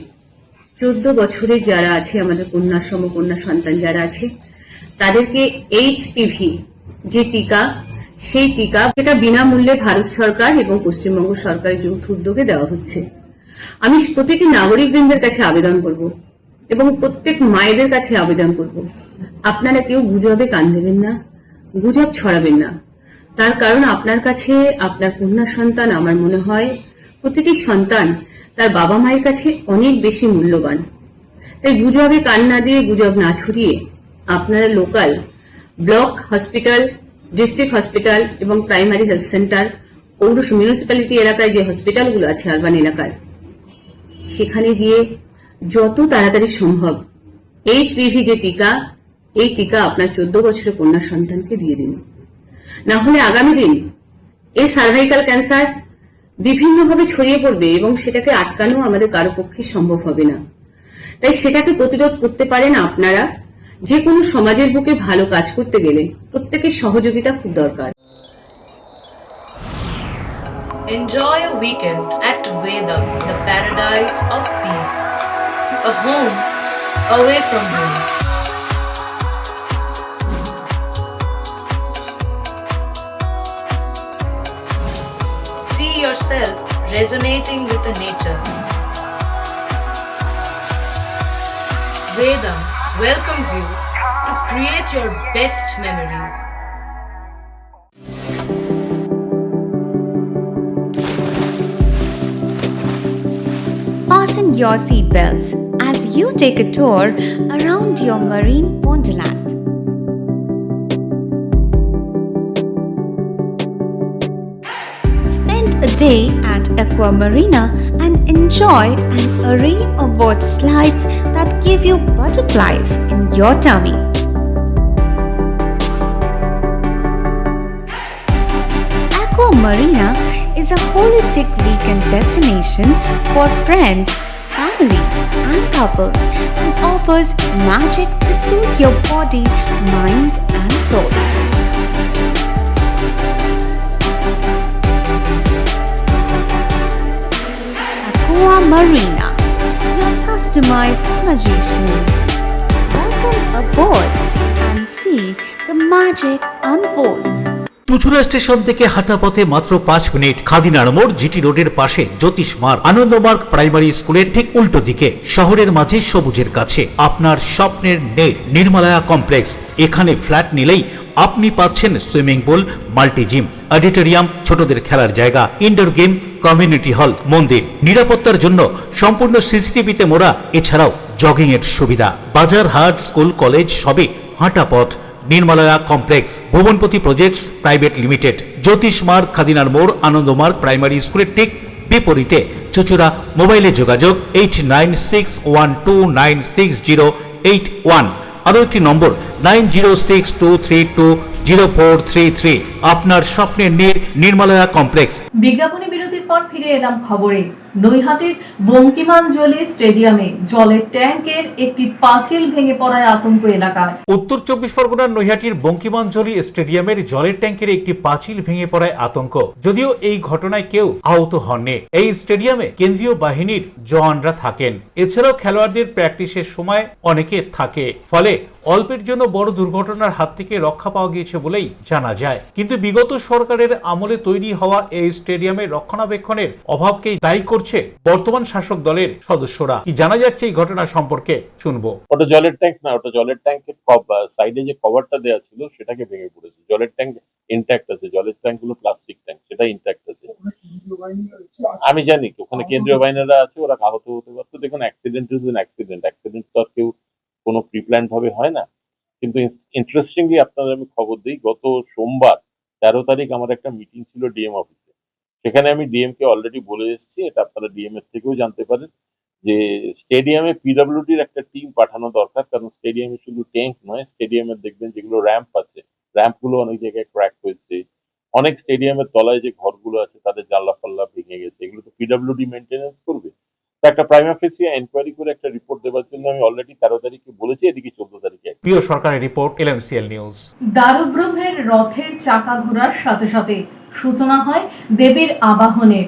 14 বছরের যারা আছে, আমাদের কন্যা সমকন্যা সন্তান যারা আছে, তাদেরকে HPV যে টিকা, সেই টিকা যেটা বিনামূল্যে ভারত সরকার এবং পশ্চিমবঙ্গ সরকারের যৌথ উদ্যোগে দেওয়া হচ্ছে। আমি প্রতিটি নাগরিকবৃন্দের কাছে আবেদন করব এবং প্রত্যেক মায়েদের কাছে আবেদন করব, আপনারা কেউ গুজবে কান দেবেন না, গুজব ছড়াবেন না। তার কারণ আপনার কাছে আপনার কন্যা সন্তান, আমার মনে হয় প্রতিটি সন্তান তার বাবা মায়ের কাছে অনেক বেশি মূল্যবান। তাই গুজবে কান না দিয়ে, গুজব না ছড়িয়ে আপনারা local block hospital, district hospital এবং প্রাইমারি হেলথ সেন্টার, পৌর মিউনিসিপ্যালিটি এলাকায় যে হসপিটালগুলো আছে আরবান এলাকায়, সেখানে গিয়ে যত তাড়াতাড়ি সম্ভব HPV যে টিকা, এই টিকা আপনার 14 বছরের কন্যা সন্তানকে দিয়ে দিন। না হলে আগামী দিন এই সার্ভাইকাল ক্যান্সার বিভিন্নভাবে ছড়িয়ে পড়বে এবং সেটাকে আটকানো আমাদের কারো পক্ষে সম্ভব হবে না। তাই সেটাকে প্রতিরোধ করতে পারেন আপনারা। যে কোনো সমাজের বুকে ভালো কাজ করতে গেলে প্রত্যেকের সহযোগিতা খুব দরকার। Enjoy a weekend at Vedam, the paradise of peace. A home away from home. See yourself resonating with the nature. Vedam welcomes you to create your best memories. Fasten your seatbelts as you take a tour around your marine wonderland. Spend a day at Aqua Marina and enjoy an array of water slides that give you butterflies in your tummy. Aqua Marina is a holistic weekend destination for friends, family, and couples and offers magic to soothe your body, mind, and soul. Aqua Marina, your customized magician. Welcome aboard and see the magic unfold. Chuchura station থেকে হাঁটা পথে মাত্র 5 minute, খাদিনার মোড়, GT রোডের পাশে জ্যোতিষ মার্গ, Ananda Marga primary স্কুলের ঠিক উল্টো দিকে, শহরের মাঝে সবুজের কাছে আপনার স্বপ্নের নেড় নির্মলায়া কমপ্লেক্স। এখানে ফ্ল্যাট নিলেই আপনি পাচ্ছেন swimming pool, multi gym, auditorium, ছোটদের খেলার জায়গা, ইনডোর গেম, কমিউনিটি হল, মন্দির, নিরাপত্তার জন্য সম্পূর্ণ সিসিটিভিতে মোড়া, এছাড়াও জগিং এর সুবিধা, বাজার, হাট, স্কুল, কলেজ সবই হাঁটা পথ। নির্মলায়া কমপ্লেক্স, ভুবনপতি প্রজেক্টস প্রাইভেট লিমিটেড, জ্যোতিষ মার্গ, খাদিনার মোড়, আনন্দমার্গ প্রাইমারি স্কুলের ঠিক বিপরীতে, চুচুড়া। মোবাইলে যোগাযোগ 8961296081, আরও একটি নম্বর 9062320433। আপনার স্বপ্নের নির্মলায়া কমপ্লেক্স। বিজ্ঞাপনী বিরতির পর ফিরে এলাম খবরে। নৈহাটির বঙ্কিমাঞ্জলি স্টেডিয়ামে জলের ট্যাঙ্কের একটি পাঁচিল ভেঙে পড়ায় আতঙ্ক এলাকায়। উত্তর 24 পরগনার নৈহাটির বঙ্কিমাঞ্জলি স্টেডিয়ামের জলের ট্যাঙ্কের একটি পাঁচিল ভেঙে পড়ায় আতঙ্ক। যদিও এই ঘটনায় কেউ আহত হননি। এই স্টেডিয়ামে কেন্দ্রীয় বাহিনীর জওয়ানরা থাকেন, এছাড়াও খেলোয়াড়দের প্র্যাকটিসের সময় অনেকে থাকে, ফলে অল্পের জন্য বড় দুর্ঘটনার হাত থেকে রক্ষা পাওয়া গিয়েছে বলেই জানা যায়। কিন্তু বিগত সরকারের আমলে তৈরি হওয়া এই স্টেডিয়ামের রক্ষণাবেক্ষণের অভাবকেই দায়ী করছে বর্তমান শাসক দলের সদস্যরা। কি জানা যাচ্ছে এই ঘটনা সম্পর্কে শুনবো। ওটা জলের ট্যাঙ্ক না, ওটা জলের ট্যাঙ্কের সাইডে যে কভারটা দেওয়া ছিল সেটাকে ভেঙে পড়েছে। জলের ট্যাঙ্ক ইনট্যাক্ট আছে, জলের ট্যাঙ্ক গুলো প্লাস্টিক ট্যাঙ্ক, সেটা ইনট্যাক্ট আছে। আমি জানি ওখানে কেন্দ্রীয় বাহিনীরা আছে, ওরা আহত হতে পারতো। দেখুন, accident is an accident, accident তো আর কেউ কোনো প্রিপ্ল্যান্ড ভাবে হয় না। কিন্তু ইন্টারেস্টিংলি আপনাদের আমি খবর দিই, গত সোমবার 13 তারিখ আমার একটা মিটিং ছিল ডিএম অফিসে। সেখানে আমি ডিএম কে অলরেডি বলে এসেছি, এটা আপনারা ডিএম এর থেকেও জানতে পারেন, যে স্টেডিয়ামে পিডব্লিউডির একটা টিম পাঠানো দরকার। কারণ স্টেডিয়ামে শুধু ট্যাঙ্ক নয়, স্টেডিয়ামের দেখবেন যেগুলো র্যাম্প আছে, র্যাম্প গুলো অনেক জায়গায় ক্র্যাক হয়েছে। অনেক স্টেডিয়ামের তলায় যে ঘরগুলো আছে তাদের জানলা ফাল্লা ভেঙে গেছে, এগুলো তো পিডব্লিউডি মেনটেন্যান্স করবে। একটা প্রাইমা ফেসিয়া এনকোয়ারি করে একটা রিপোর্ট দেওয়ার জন্য আমি অলরেডি 13 তারিখে বলেছি, এদিকে 14 তারিখে প্রিয় সরকারের রিপোর্ট, LMCL নিউজ। দারুব্রহ্মের রথের চাকা ঘোরার সাথে সাথে সূচনা হয় দেবীর আবাহনের।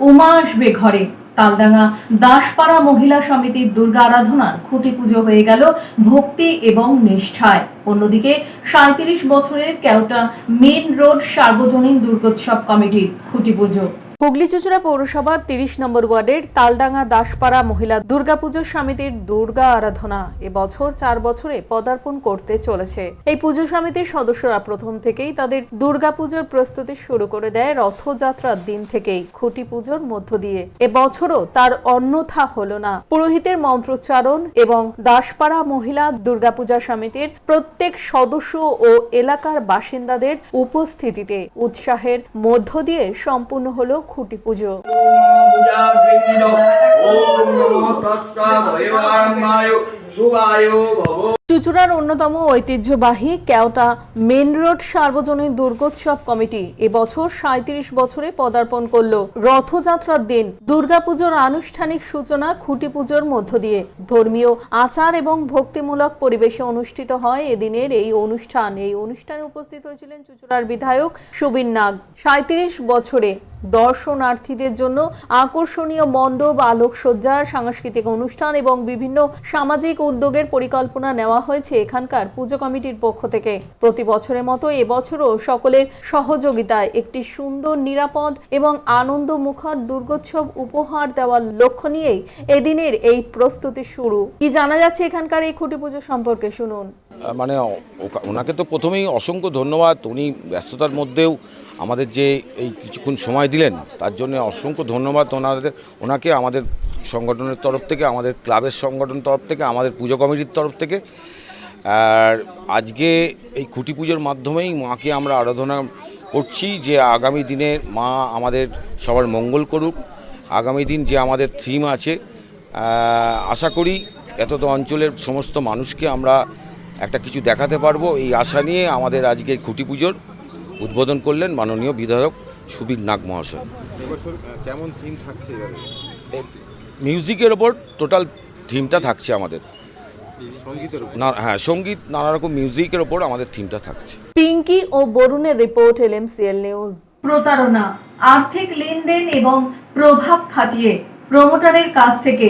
উমা আসবে ঘরে। তালডাঙ্গা দাসপাড়া মহিলা সমিতির দুর্গা আরাধনার খুঁটি পুজো হয়ে গেল ভক্তি এবং নিষ্ঠায়। অন্যদিকে 37 বছরের কেওটা মেন রোড সার্বজনীন দুর্গোৎসব কমিটির খুঁটি পুজো। হুগলি চুঁচুড়া পৌরসভার 30 নম্বর ওয়ার্ডের তালডাঙ্গা দাসপাড়া মহিলা দুর্গাপুজো সমিতির দুর্গা আরাধনা এবছর 4 বছরে পদার্পণ করতে চলেছে। এই পুজো সমিতির সদস্যরা প্রথম থেকেই তাদের দুর্গাপুজোর প্রস্তুতি শুরু করে দেয় রথযাত্রার দিন থেকেই খুঁটি পুজোর মধ্য দিয়ে। এবছরও তার অন্যথা হলো না। পুরোহিতের মন্ত্রোচ্চারণ এবং দাসপাড়া মহিলা দুর্গাপূজা সমিতির প্রত্যেক সদস্য ও এলাকার বাসিন্দাদের উপস্থিতিতে উৎসাহের মধ্য দিয়ে সম্পূর্ণ হলো খুঁটি পুজো। চুঁচুড়ার অন্যতম ঐতিহ্যবাহী কেওটা মেন রোড সার্বজনীন দুর্গোৎসব কমিটি এবছর 37 বছরে পদার্পণ করলো। রথযাত্রার দিন দুর্গাপুজোর আনুষ্ঠানিক সূচনা খুঁটি পুজোর মধ্য দিয়ে ধর্মীয় আচার এবং ভক্তিমূলক পরিবেশে অনুষ্ঠিত হয় এদিনের এই অনুষ্ঠান। এই অনুষ্ঠানে উপস্থিত হয়েছিলেন চুঁচুড়ার বিধায়ক সুবীর নাগ। 37 বছরে দর্শনার্থীদের জন্য আকর্ষণীয় মণ্ডপ, আলোকসজ্জা, সাংস্কৃতিক অনুষ্ঠান এবং বিভিন্ন সামাজিক উদ্যোগের পরিকল্পনা নেওয়া হয়েছে এখানকার পুজো কমিটির পক্ষ থেকে। প্রতি বছরের মতো এবছরও সকলের সহযোগিতায় একটি সুন্দর, নিরাপদ এবং আনন্দমুখর দুর্গোৎসব উপহার দেওয়ার লক্ষ্য নিয়েই এদিনের এই প্রস্তুতি শুরু। কি জানা যাচ্ছে এখানকার এই খুঁটি পুজো সম্পর্কে শুনুন। মানে ওনাকে তো প্রথমেই অসংখ্য ধন্যবাদ। উনি ব্যস্ততার মধ্যেও আমাদের যে এই কিছুক্ষণ সময় দিলেন তার জন্য অসংখ্য ধন্যবাদ ওনাকে আমাদের সংগঠনের তরফ থেকে, আমাদের ক্লাবের সংগঠনের তরফ থেকে, আমাদের পুজো কমিটির তরফ থেকে। আর আজকে এই খুঁটি পুজোর মাধ্যমেই মাকে আমরা আরাধনা করছি যে আগামী দিনে মা আমাদের সবার মঙ্গল করুক। আগামী দিন যে আমাদের থিম আছে, আশা করি এতদ অঞ্চলের সমস্ত মানুষকে আমরা একটা কিছু দেখাতে পারবো। এই আশা নিয়ে আমাদের আজকে খুঁটি পুজোর উদ্বোধন করলেন মাননীয় বিধায়ক সুবীর নাগ মহাশয়। কেমন থিম থাকছে? মিউজিকের ওপর টোটাল থিমটা থাকছে আমাদের। হ্যাঁ, সঙ্গীত, নানা রকম মিউজিকের ওপর আমাদের থিমটা থাকছে। পিঙ্কি ও বরুণের রিপোর্ট, LMCL নিউজ। প্রতারণা, আর্থিক লেনদেন এবং প্রভাব খাটিয়ে প্রমোটারের কাছ থেকে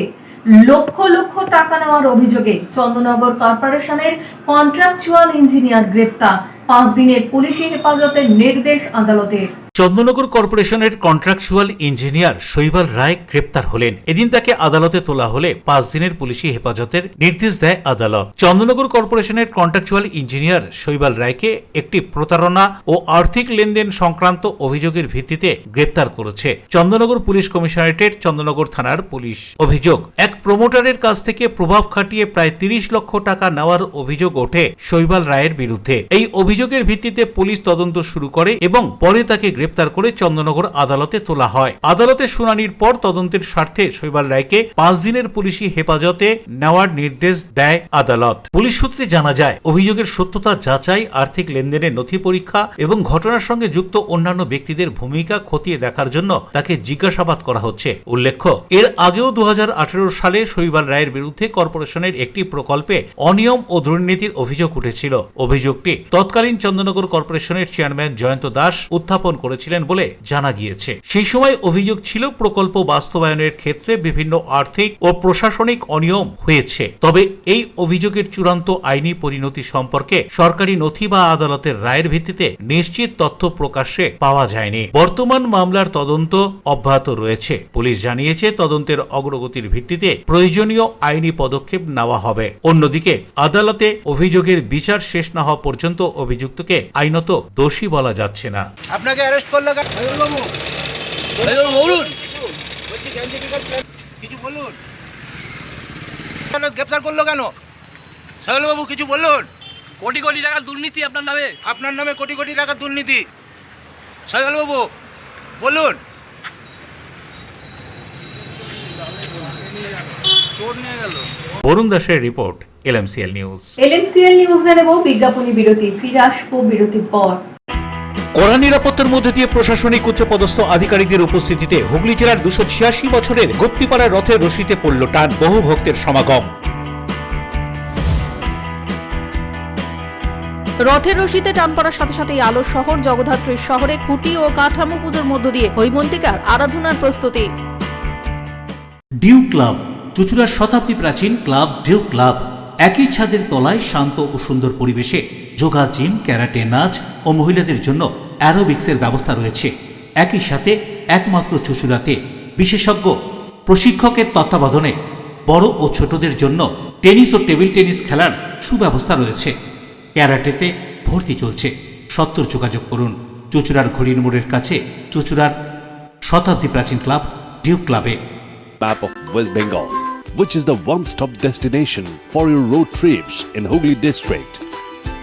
লক্ষ লক্ষ টাকা নেওয়ার অভিযোগে চন্দননগর কর্পোরেশনের কন্ট্রাকচুয়াল ইঞ্জিনিয়ার গ্রেপ্তার। 5 দিনের পুলিশি হেফাজতের নির্দেশ আদালতের। চন্দননগর কর্পোরেশনের কন্ট্রাকচুয়াল ইঞ্জিনিয়ার শৈবাল রায় গ্রেপ্তার হলেন। এদিন তাকে আদালতে তোলা হলে 5 দিনের পুলিশি হেফাজতের নির্দেশ দেয় আদালত। চন্দননগর কর্পোরেশনের কন্ট্রাকচুয়াল ইঞ্জিনিয়ার শৈবাল রায়কে একটি প্রতারণা ও আর্থিক লেনদেন সংক্রান্ত অভিযোগের ভিত্তিতে গ্রেপ্তার করেছে চন্দননগর পুলিশ কমিশনারেটের চন্দননগর থানার পুলিশ। অভিযোগ, এক প্রমোটারের কাছ থেকে প্রভাব খাটিয়ে প্রায় 30 লক্ষ টাকা নেওয়ার অভিযোগ ওঠে শৈবাল রায়ের বিরুদ্ধে। এই অভিযোগের ভিত্তিতে পুলিশ তদন্ত শুরু করে এবং পরে তাকে গ্রেপ্তার করে চন্দননগর আদালতে তোলা হয়। আদালতের শুনানির পর তদন্তের স্বার্থে শৈবাল রায়কে 5 দিনের পুলিশি হেফাজতে নেওয়ার নির্দেশ দেয় আদালত। পুলিশ সূত্রে জানা যায়, অভিযোগের সত্যতা যাচাই, আর্থিক লেনদেনের নথি পরীক্ষা এবং ঘটনার সঙ্গে যুক্ত অন্যান্য ব্যক্তিদের ভূমিকা খতিয়ে দেখার জন্য তাকে জিজ্ঞাসাবাদ করা হচ্ছে। উল্লেখ্য, এর আগেও 2018 সালে শৈবাল রায়ের বিরুদ্ধে কর্পোরেশনের একটি প্রকল্পে অনিয়ম ও দুর্নীতির অভিযোগ উঠেছিল। অভিযোগটি তৎকালীন চন্দননগর কর্পোরেশনের চেয়ারম্যান জয়ন্ত দাস উত্থাপন করেছিলেন বলে জানা গিয়েছে। সেই সময় অভিযোগ ছিল প্রকল্প বাস্তবায়নের ক্ষেত্রে বিভিন্ন আর্থিক ও প্রশাসনিক অনিয়ম হয়েছে। তবে এই অভিযোগের চূড়ান্ত আইনি পরিণতি সম্পর্কে সরকারি নথি বা আদালতের রায়ের ভিত্তিতে নিশ্চিত তথ্য প্রকাশ্যে পাওয়া যায়নি। বর্তমান মামলার তদন্ত অব্যাহত রয়েছে। পুলিশ জানিয়েছে, তদন্তের অগ্রগতির ভিত্তিতে প্রয়োজনীয় আইনি পদক্ষেপ নেওয়া হবে। অন্যদিকে আদালতে অভিযোগের বিচার শেষ না হওয়া পর্যন্ত অভিযুক্তকে আইনত দোষী বলা যাচ্ছে না। আপনাকে অ্যারেস্ট করলো কেন? বলুন, কিছু বলুন, গ্রেপ্তার করলো কেন? সাহেল বাবু কিছু বলুন। কোটি কোটি টাকার দুর্নীতি আপনার নামে। আপনার নামে কোটি কোটি টাকার দুর্নীতি। সাহেল বাবু বলুন। বরুণ দাসের রিপোর্ট, LMCL নিউজ। LMCL নিউজে নেব বিজ্ঞাপনী বিরতি। ফিরে আসবো বিরতির পর। কড়া নিরাপত্তার মধ্যে দিয়ে প্রশাসনিক উচ্চপদস্থ আধিকারিকদের উপস্থিতিতে হুগলি জেলার 286 বছরের গুপ্তিপাড়া রথের রশিতে পড়ল টান, বহু ভক্তের সমাগম। রথের রশিতে টান পড়ার সাথে সাথে আলোর শহর জগদ্ধাত্রীর শহরে খুঁটি ও কাঠামো পুজোর মধ্য দিয়ে হৈমন্তিকার আরাধনার প্রস্তুতি। ডিউ ক্লাব, চুঁচুড়ার শতাব্দী প্রাচীন ক্লাব ডিউ ক্লাব। একই ছাদের তলায় শান্ত ও সুন্দর পরিবেশে যোগা, জিম, ক্যারাটে, নাচ ও মহিলাদের জন্য অ্যারোবিক্সের ব্যবস্থা রয়েছে। একই সাথে একমাত্র চুঁচুড়াতে বিশেষজ্ঞ প্রশিক্ষকের তত্ত্বাবধানে বড় ও ছোটদের জন্য টেনিস ও টেবিল টেনিস খেলার সুব্যবস্থা রয়েছে। ক্যারাটেতে ভর্তি চলছে। সত্তর যোগাযোগ করুন চুঁচুড়ার ঘড়ির মোড়ের কাছে চুঁচুড়ার শতাব্দী প্রাচীন ক্লাব ডিউ ক্লাবে। Map of West Bengal, which is the one-stop destination for your road trips in Hooghly district.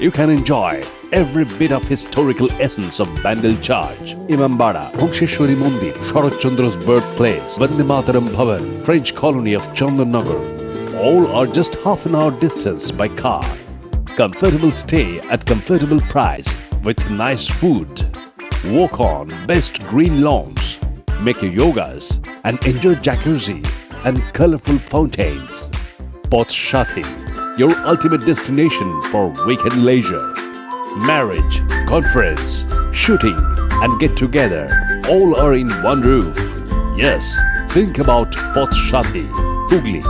You can enjoy every bit of historical essence of Bandel Church, Imambara, Bhongsheshwari Mandir, Sharat Chandra's birthplace, Vande Mataram Bhavan, French colony of Chandannagar. All are just half an hour distance by car. Comfortable stay at comfortable price with nice food. Walk on best green lawns. Make your yogas and enjoy jacuzzi and colorful fountains. Poth Shati, your ultimate destination for weekend leisure. Marriage, conference, shooting and get together all are in one roof. Yes, think about Poth Shati, Hooghly.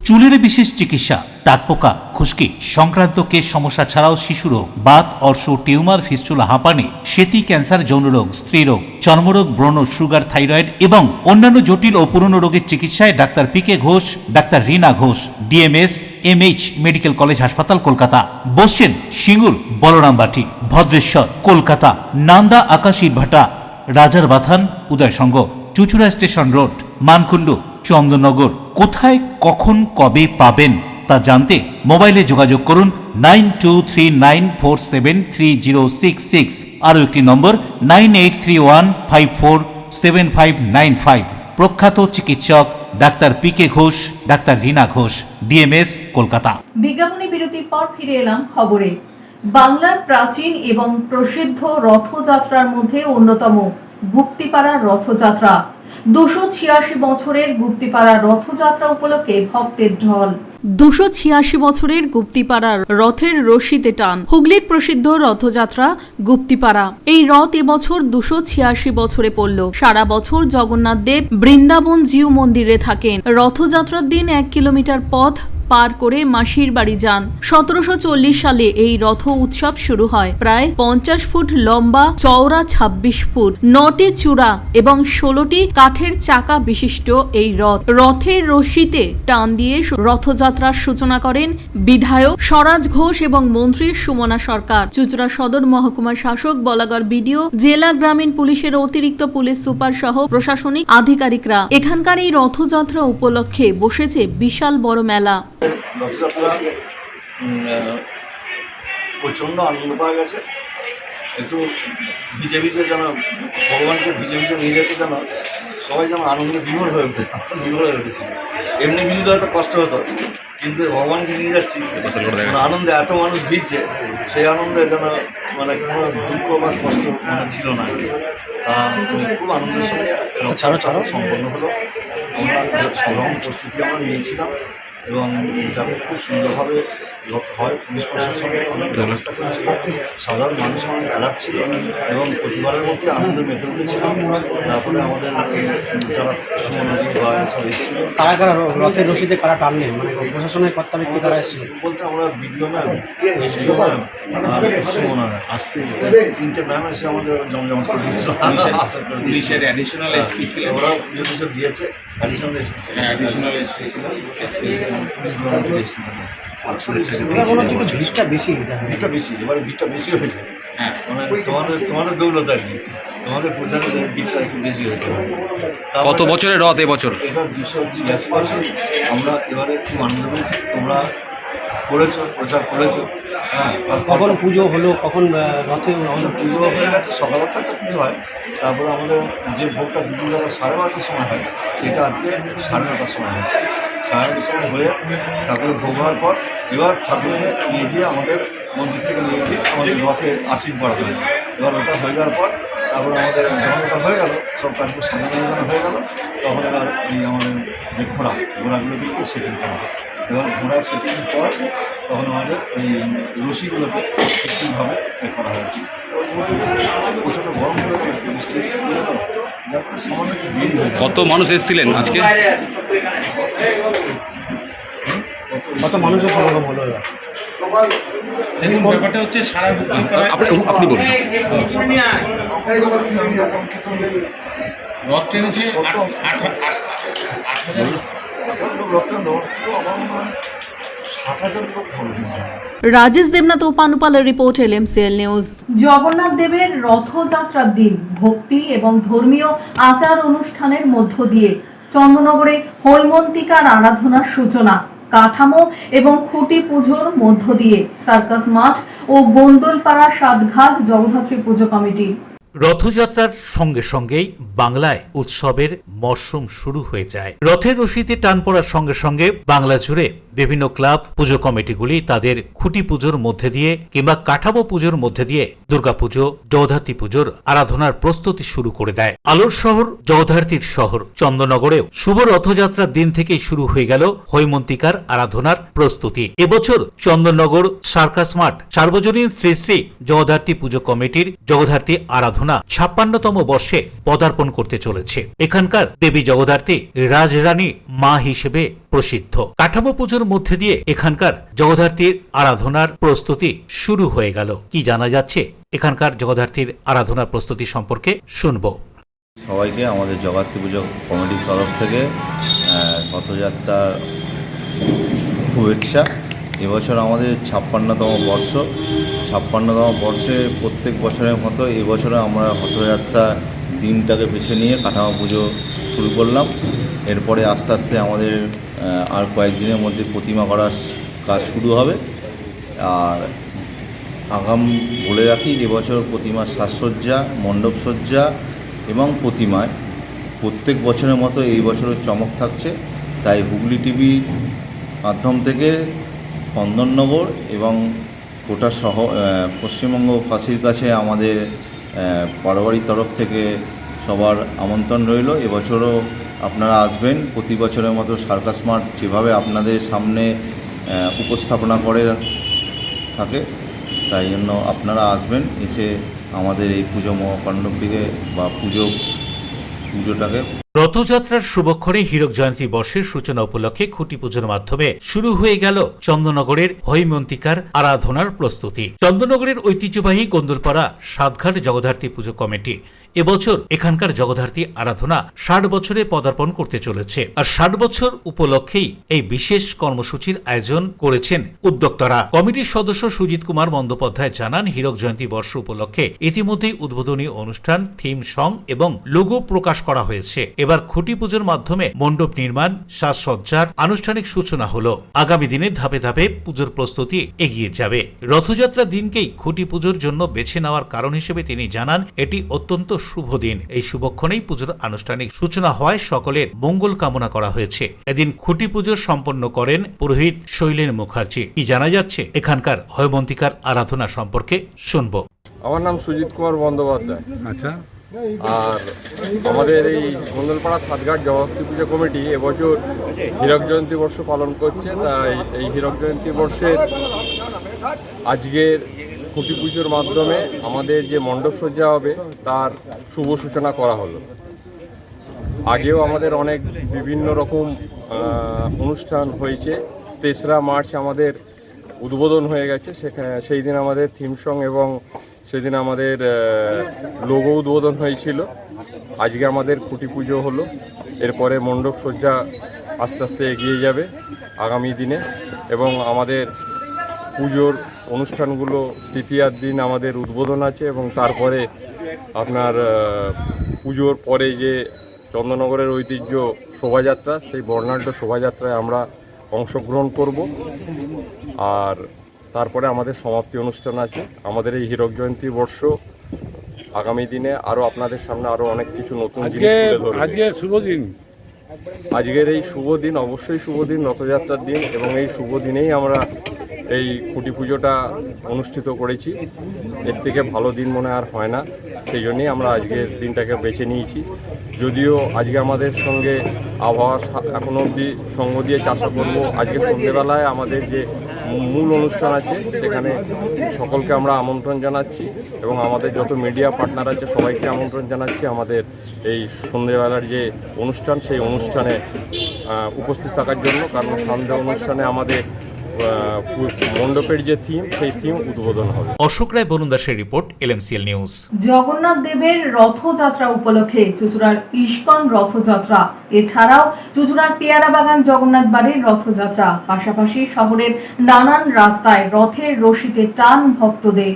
চুলের বিশেষ চিকিৎসা, টাকপোকা, খুশকি সংক্রান্ত কেশ সমস্যা ছাড়াও শিশুরোগ, Baat, অর্শ, tumour, fistula, হাঁপানি, সেতি, ক্যান্সার, যৌনরোগ, স্ত্রীরোগ, চর্মরোগ, ব্রণ, সুগার, থাইরয়েড এবং অন্যান্য জটিল ও পুরনো রোগের চিকিৎসায় ডাক্তার পিকে ঘোষ, ডাক্তার Rina Ghosh, DMS MH medical college হাসপাতাল, কলকাতা। বসছেন সিঙ্গুর, বলরামবাটি, ভদ্রেশ্বর, কলকাতা, নান্দা, আকাশীরভাটা, রাজার বাথান, উদয়সঙ্গ, চুঁচুড়া স্টেশন রোড, মানকুণ্ডু, চন্দননগর। কোথায়, কখন, কবে পাবেন তা জানতে মোবাইলে যোগাযোগ করুন 9239473066। আরও একটি নম্বর 9831547595। প্রখ্যাত চিকিৎসক ডাক্তার পিকে ঘোষ, ডাক্তার রীনা ঘোষ, ডিএমএস, কলকাতা। বিজ্ঞাপনী বিরতির পর ফিরে এলাম খবরে। বাংলার প্রাচীন এবং প্রসিদ্ধ রথযাত্রার মধ্যে অন্যতম গুপ্তিপাড়া রথযাত্রা। 286 বছরের গুপ্তিপাড়া রথযাত্রা উপলক্ষে ভক্তের ঢল। 286 বছরের গুপ্তিপাড়ার রথের রশিতে টান। হুগলির প্রসিদ্ধ রথযাত্রা গুপ্তিপাড়া। এই রথ এবছর 286 বছরে পড়ল। সারা বছর জগন্নাথ দেব বৃন্দাবন জিউ মন্দিরে থাকেন। রথযাত্রার দিন 1 কিলোমিটার পথ পার করে মাসির বাড়ি যান। 1740 সালে এই রথ উৎসব শুরু হয়। প্রায় 50 ফুট লম্বা, চওড়া 26 ফুট, 9টি চূড়া এবং 16টি কাঠের চাকা বিশিষ্ট এই রথ। রথের রশিতে টান দিয়ে রথযাত্রার সূচনা করেন বিধায়ক স্বরাজ ঘোষ এবং মন্ত্রী সুমনা সরকার। চুঁচুড়া সদর মহকুমার শাসক, বলাগড় বিডিও, জেলা গ্রামীণ পুলিশের অতিরিক্ত পুলিশ সুপার সহ প্রশাসনিক আধিকারিকরা। এখানকার এই রথযাত্রা উপলক্ষে বসেছে বিশাল বড় মেলা। রথযাত্রা প্রচণ্ড আনন্দ পাওয়া গেছে। একটু ভিজে ভিজে যেন ভগবানকে ভিজে ভিজে নিয়ে যেতে যেন সবাই যেন আনন্দে বিমূঢ় হয়ে উঠেছে, এমনি ভিজলে হয়তো কষ্ট হতো, কিন্তু ভগবানকে নিয়ে যাচ্ছি আনন্দে। এত মানুষ ভিজছে, সেই আনন্দে যেন মানে কোনো দুঃখ বা কষ্ট ছিল না। খুব আনন্দের সঙ্গে ছাড়া সম্পন্ন হলো। আমরা সংগ্রাম প্রস্তুতি আমরা নিয়েছিলাম এবং যাতে খুব সুন্দরভাবে হয়। পুলিশ প্রশাসনের অনেক ব্যবস্থা করেছিল, সাধারণ মানুষ অনেক অ্যালার্ট ছিল এবং প্রতিবারের মধ্যে আনন্দে মেতে উঠেছিল। তারপরে আমাদের যারা সুমনদী বা এসব এসেছিল, কারা কারা রথের রশিতে কারা টানলেন, মানে প্রশাসনের কর্তা ব্যক্তি কারা এসেছিল বলতে আমরা বিডিও ম্যাম, সুমনা আসতে 3টে ম্যাম এসে আমাদের জমজমাট করে দিচ্ছিল। পুলিশের অ্যাডিশনাল এসপি ছিল, ওরা কিছু দিয়েছে, অ্যাডিশনাল এসপি ছিল, অ্যাডিশনাল এসপি ছিল। ভিড়টা বেশি, এবারে ভিড়টা বেশি হয়েছে। হ্যাঁ, মানে তোমাদের দৌলত আর কি, তোমাদের প্রচারের ভিড়টা একটু বেশি হয়েছে। কত বছরের রথ এবছর? এটা 286 বছর। আমরা এবারে একটু আনন্দ পেয়েছি, তোমরা করেছো, প্রচার করেছো। হ্যাঁ, কখন পুজো হলো, কখন রথে আমাদের পুজো হয়ে গেছে, সকাল 8টায় পুজো হয়। তারপরে আমাদের যে ভোগটা দুপুরবেলা 12:30টার সময় হয়, সেটা আজকে 9:30টার সময় হয়। 9:30টার সময় হয়ে ঠাকুরের ভোগ হওয়ার পর এবার ঠাকুরকে নিয়ে গিয়ে আমাদের মন্দির থেকে নিয়ে গিয়ে আমাদের রথে আশীর্বাদ করা হয়। এবার ওটা হয়ে যাওয়ার পর তারপরে আমাদের যখন ওটা হয়ে গেল, সব কাজগুলো সামনে হয়ে গেল, তখন এবার এই আমাদের যে ঘোড়াগুলো দিয়ে সেটিং করা হয়। এবার ঘোড়া সেটিং পর তখন আমাদের ওই রশিগুলোকে ঠিকভাবে করা হয়েছে। প্রচণ্ড গরম পড়েছে, বৃষ্টি যার ফলে সামান্য একটু দেরি হয়েছে। কত মানুষ এসেছিলেন আজকে? কত মানুষের সমাগম হলো? দেখুন, ব্যাপারটা হচ্ছে সারা আপনি বলুন। রথ টেনেছে 60,000 লোক হলো। রাজেশ দেবনাথ ও পানুপালের রিপোর্ট, LMCL নিউজ। জগন্নাথ দেবের রথযাত্রার দিন ভক্তি এবং ধর্মীয় আচার অনুষ্ঠানের মধ্য দিয়ে চন্দ্রনগরে হৈমন্তিকার আরাধনার সূচনা। কাঠামো এবং খুঁটি পুজোর মধ্য দিয়ে সার্কাস মাঠ ও বন্দলপাড়া সাতঘাট জগদ্ধাত্রী পুজো কমিটি। রথযাত্রার সঙ্গে সঙ্গেই বাংলায় উৎসবের মরশুম শুরু হয়ে যায়। রথের রশিতে টান পড়ার সঙ্গে সঙ্গে বাংলা জুড়ে বিভিন্ন ক্লাব, পুজো কমিটিগুলি তাদের খুঁটি পুজোর মধ্যে দিয়ে কিংবা কাঠামো পুজোর মধ্যে দিয়ে দুর্গাপুজো, জগদ্ধাত্রী পুজোর আরাধনার প্রস্তুতি শুরু করে দেয়। আলোর শহর, জগদ্ধাত্রীর শহর চন্দননগরেও শুভ রথযাত্রার দিন থেকেই শুরু হয়ে গেল হৈমন্তিকার আরাধনার প্রস্তুতি। এবছর চন্দননগর সার্কাস মাঠ সার্বজনীন শ্রী শ্রী জগদ্ধাত্রী পুজো কমিটির জগদ্ধাত্রী আরাধনা 56তম বর্ষে পদার্পণ করতে চলেছে। এখানকার দেবী জগদ্ধাত্রী রাজরানী মা হিসেবে প্রসিদ্ধ। কাঠামো পুজোর মধ্যে দিয়ে এখানকার জগদ্ধাত্রীর আরাধনার প্রস্তুতি শুরু হয়ে গেল। কি জানা যাচ্ছে এখানকার জগদ্ধাত্রীর আরাধনার প্রস্তুতি সম্পর্কে শুনবো। সবাইকে আমাদের জগদ্ধাত্রী পুজো কমিটির তরফ থেকে রথযাত্রার শুভেচ্ছা। এবছর আমাদের 56তম বর্ষ। 56তম বর্ষে প্রত্যেক বছরের মতো এবছরে আমরা রথযাত্রা দিনটাকে বেছে নিয়ে কাঠামো পুজো শুরু করলাম। এরপরে আস্তে আস্তে আমাদের আর কয়েকদিনের মধ্যে প্রতিমা করার কাজ শুরু হবে। আর আগাম বলে রাখি, এবছর প্রতিমার সাজসজ্জা, মণ্ডপসজ্জা এবং প্রতিমায় প্রত্যেক বছরের মতো এই বছরও চমক থাকছে। তাই হুগলি টিভি মাধ্যম থেকে চন্দননগর এবং গোটা পশ্চিমবঙ্গ ফাঁসির কাছে আমাদের পারিবারিক তরফ থেকে সবার আমন্ত্রণ রইল। এবছরও আপনারা আসবেন। প্রতি বছরের মতো সার্কাস মাঠ যেভাবে আপনাদের সামনে উপস্থাপনা করে থাকে, তাই জন্য আপনারা আসবেন, এসে আমাদের এই পুজো মহামণ্ডপটিকে বা পুজোটাকে। রথযাত্রার শুভক্ষণে হীরক জয়ন্তী বর্ষের সূচনা উপলক্ষে খুঁটি পুজোর মাধ্যমে শুরু হয়ে গেল চন্দননগরের হৈমন্তিকার আরাধনার প্রস্তুতি। চন্দননগরের ঐতিহ্যবাহী গোন্দলপাড়া সাতঘাট জগদ্ধাত্রী পুজো কমিটি এবছর এখানকার জগদ্ধাত্রী আরাধনা 60 বছরে পদার্পণ করতে চলেছে। আর 60 বছর উপলক্ষেই এই বিশেষ কর্মসূচির আয়োজন করেছেন উদ্যোক্তারা। কমিটির সদস্য সুজিত কুমার বন্দ্যোপাধ্যায় জানান, হীরক জয়ন্তী বর্ষ উপলক্ষে ইতিমধ্যেই উদ্বোধনী অনুষ্ঠান, থিম সং এবং লোগো প্রকাশ করা হয়েছে। এবার খুঁটি পুজোর মাধ্যমে মণ্ডপ নির্মাণ, সাজসজ্জার আনুষ্ঠানিক সূচনা হলো। আগামী দিনে ধাপে ধাপে পুজোর প্রস্তুতি এগিয়ে যাবে। রথযাত্রার দিনকেই খুঁটি পুজোর জন্য বেছে নেওয়ার কারণ হিসেবে তিনি জানান, এটি অত্যন্ত শুভ দিন। এই শুভক্ষণেই পুজোর আনুষ্ঠানিক সূচনা হয়, সকলের মঙ্গল কামনা করা হয়েছে। এদিন খুঁটি পুজো সম্পন্ন করেন পুরোহিত শৈলেন মুখার্জি। কি জানা যাচ্ছে এখানকার হৈমন্তিকার আরাধনা সম্পর্কে শুনবো। আমার নাম সুজিত কুমার বন্দ্যোপাধ্যায়। আচ্ছা। আর আমাদের এই গোন্দলপাড়া সাতঘাট জগদ্ধাত্রী পুজো কমিটি এবছর হীরক জয়ন্তী বর্ষ পালন করছে। তাই এই হীরক জয়ন্তী বর্ষের আজকের খুঁটি পুজোর মাধ্যমে আমাদের যে মণ্ডপ সজ্জা হবে তার শুভ সূচনা করা হলো। আগেও আমাদের অনেক বিভিন্ন রকম অনুষ্ঠান হয়েছে। 3রা মার্চ আমাদের উদ্বোধন হয়ে গেছে, সেই দিন আমাদের থিম সং এবং সেদিন আমাদের লোগো উদ্বোধন হয়েছিল। আজকে আমাদের খুঁটি পুজো হলো, এরপরে মণ্ডপ সজ্জা আস্তে আস্তে এগিয়ে যাবে আগামী দিনে। এবং আমাদের পুজোর অনুষ্ঠানগুলো তৃতীয়ার দিন আমাদের উদ্বোধন আছে এবং তারপরে আপনার পুজোর পরে যে চন্দননগরের ঐতিহ্য শোভাযাত্রা, সেই বর্ণাঢ্য শোভাযাত্রায় আমরা অংশগ্রহণ করব। আর তারপরে আমাদের সমাপ্তি অনুষ্ঠান আছে। আমাদের এই হীরক জয়ন্তী বর্ষ আগামী দিনে আরও আপনাদের সামনে আরও অনেক কিছু নতুন জিনিস তুলে ধরবে। আজকের শুভ দিন, আজকের এই শুভ দিন অবশ্যই শুভ দিন, রথযাত্রার দিন, এবং এই শুভ দিনেই আমরা এই খুঁটি পুজোটা অনুষ্ঠিত করেছি। এর থেকে ভালো দিন মনে আর হয় না, সেই জন্যেই আমরা আজকের দিনটাকে বেছে নিয়েছি। যদিও আজকে আমাদের সঙ্গে আবহাওয়া এখনও অবধি সঙ্গ দিয়ে চাষা করব। আজকে সন্ধ্যেবেলায় আমাদের যে মূল অনুষ্ঠান আছে, সেখানে সকলকে আমরা আমন্ত্রণ জানাচ্ছি এবং আমাদের যত মিডিয়া পার্টনার আছে সবাইকে আমন্ত্রণ জানাচ্ছি আমাদের এই সন্ধ্যেবেলার যে অনুষ্ঠান সেই অনুষ্ঠানে উপস্থিত থাকার জন্য। কারণ সন্ধ্যা অনুষ্ঠানে আমাদের মণ্ডপের যে থিম সেই থিম উদ্বোধন হবে। অশোক রায় বরুণ দাসের রিপোর্ট, LMCL নিউজ। জগন্নাথ দেবের রথযাত্রা উপলক্ষে চুঁচুড়ার ইস্কন রথযাত্রা, এছাড়াও চুঁচুড়ার পেয়ারা বাগান জগন্নাথ বাড়ির রথযাত্রা, পাশাপাশি শহরের নানান রাস্তায় রথের রশিতে টান ভক্তদের।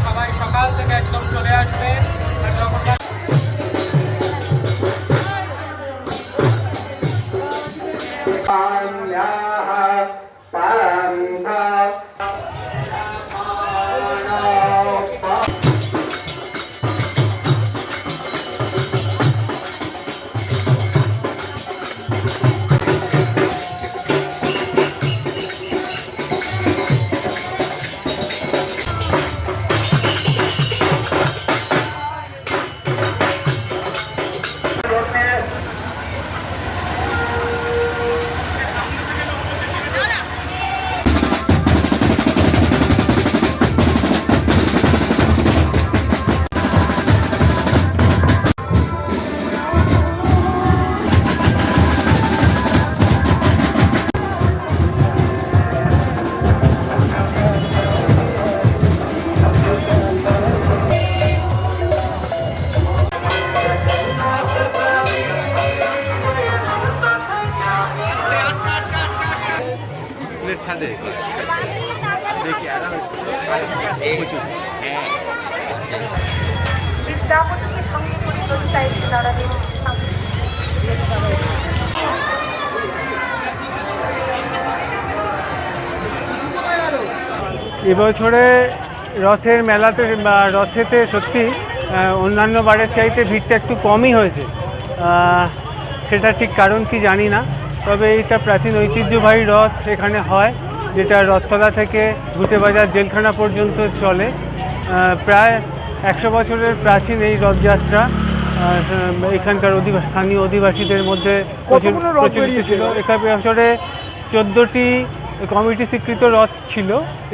সবাই সকাল থেকে একদম চলে আসবে। এবছরে রথের মেলাতে বা রথেতে সত্যি অন্যান্য বারের চাইতে ভিড়টা একটু কমই হয়েছে। সেটা ঠিক কারণ কি জানি না, তবে এইটা প্রাচীন ঐতিহ্যবাহী রথ এখানে হয়, যেটা রথতলা থেকে ভূতেবাজার জেলখানা পর্যন্ত চলে। প্রায় 100 বছরের প্রাচীন এই রথযাত্রা এখানকার স্থানীয় অধিবাসীদের মধ্যে প্রচলিত ছিল। এখানে বছরে 14টি কমিটি স্বীকৃত রথ ছিল,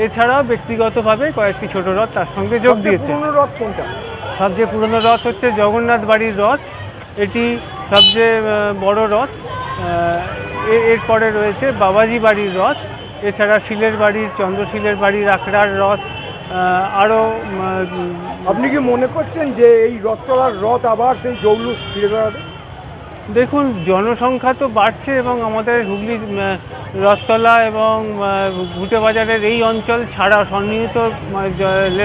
এছাড়াও ব্যক্তিগতভাবে কয়েকটি ছোট রথ তার সঙ্গে যোগ দিয়েছে। রথ কোনটা? সবচেয়ে পুরনো রথ হচ্ছে জগন্নাথ বাড়ির রথ, এটি সবচেয়ে বড় রথ। এরপরে রয়েছে বাবাজি বাড়ির রথ, এছাড়া শিলের বাড়ির, চন্দ্রশিলের বাড়ির আখড়ার রথ। আরও আপনি কি মনে করছেন যে এই রথতলার রথ আবার সেই জৌলুস ফিরে বেড়াবে? দেখুন, জনসংখ্যা তো বাড়ছে এবং আমাদের হুগলি রথতলা এবং ভূতেবাজারের এই অঞ্চল ছাড়া সন্নিহিত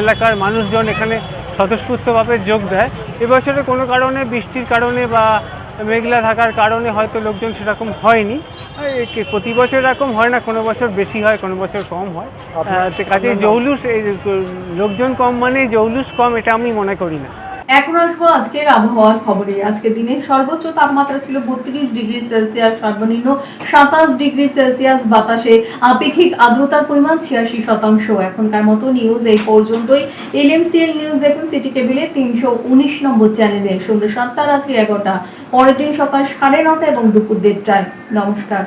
এলাকার মানুষজন এখানে স্বতঃস্ফূর্তভাবে যোগ দেয়। এবছরে কোনো কারণে, বৃষ্টির কারণে বা মেঘলা থাকার কারণে হয়তো লোকজন সেরকম হয়নি। প্রতি বছর এরকম হয় না, কোনো বছর বেশি হয়, কোনো বছর কম হয়। কাজে জৌলুস, লোকজন কম মানে জৌলুস কম, এটা আমি মনে করি না। এখন আসবো আজকের আবহাওয়ার খবরে। আজকের দিনের সর্বোচ্চ তাপমাত্রা ছিল 32 ডিগ্রি সেলসিয়াস, সর্বনিম্ন 27 ডিগ্রি সেলসিয়াস। বাতাসে আপেক্ষিক আর্দ্রতার পরিমাণ 86%। এখনকার মতো নিউজ এই পর্যন্তই। LMCL নিউজ এখন সিটি কেবিলে 319 নম্বর চ্যানেলে সন্ধ্যা 7টা, রাত্রি 11টা, পরের দিন সকাল 9:30 এবং দুপুর 1:30টায়। নমস্কার।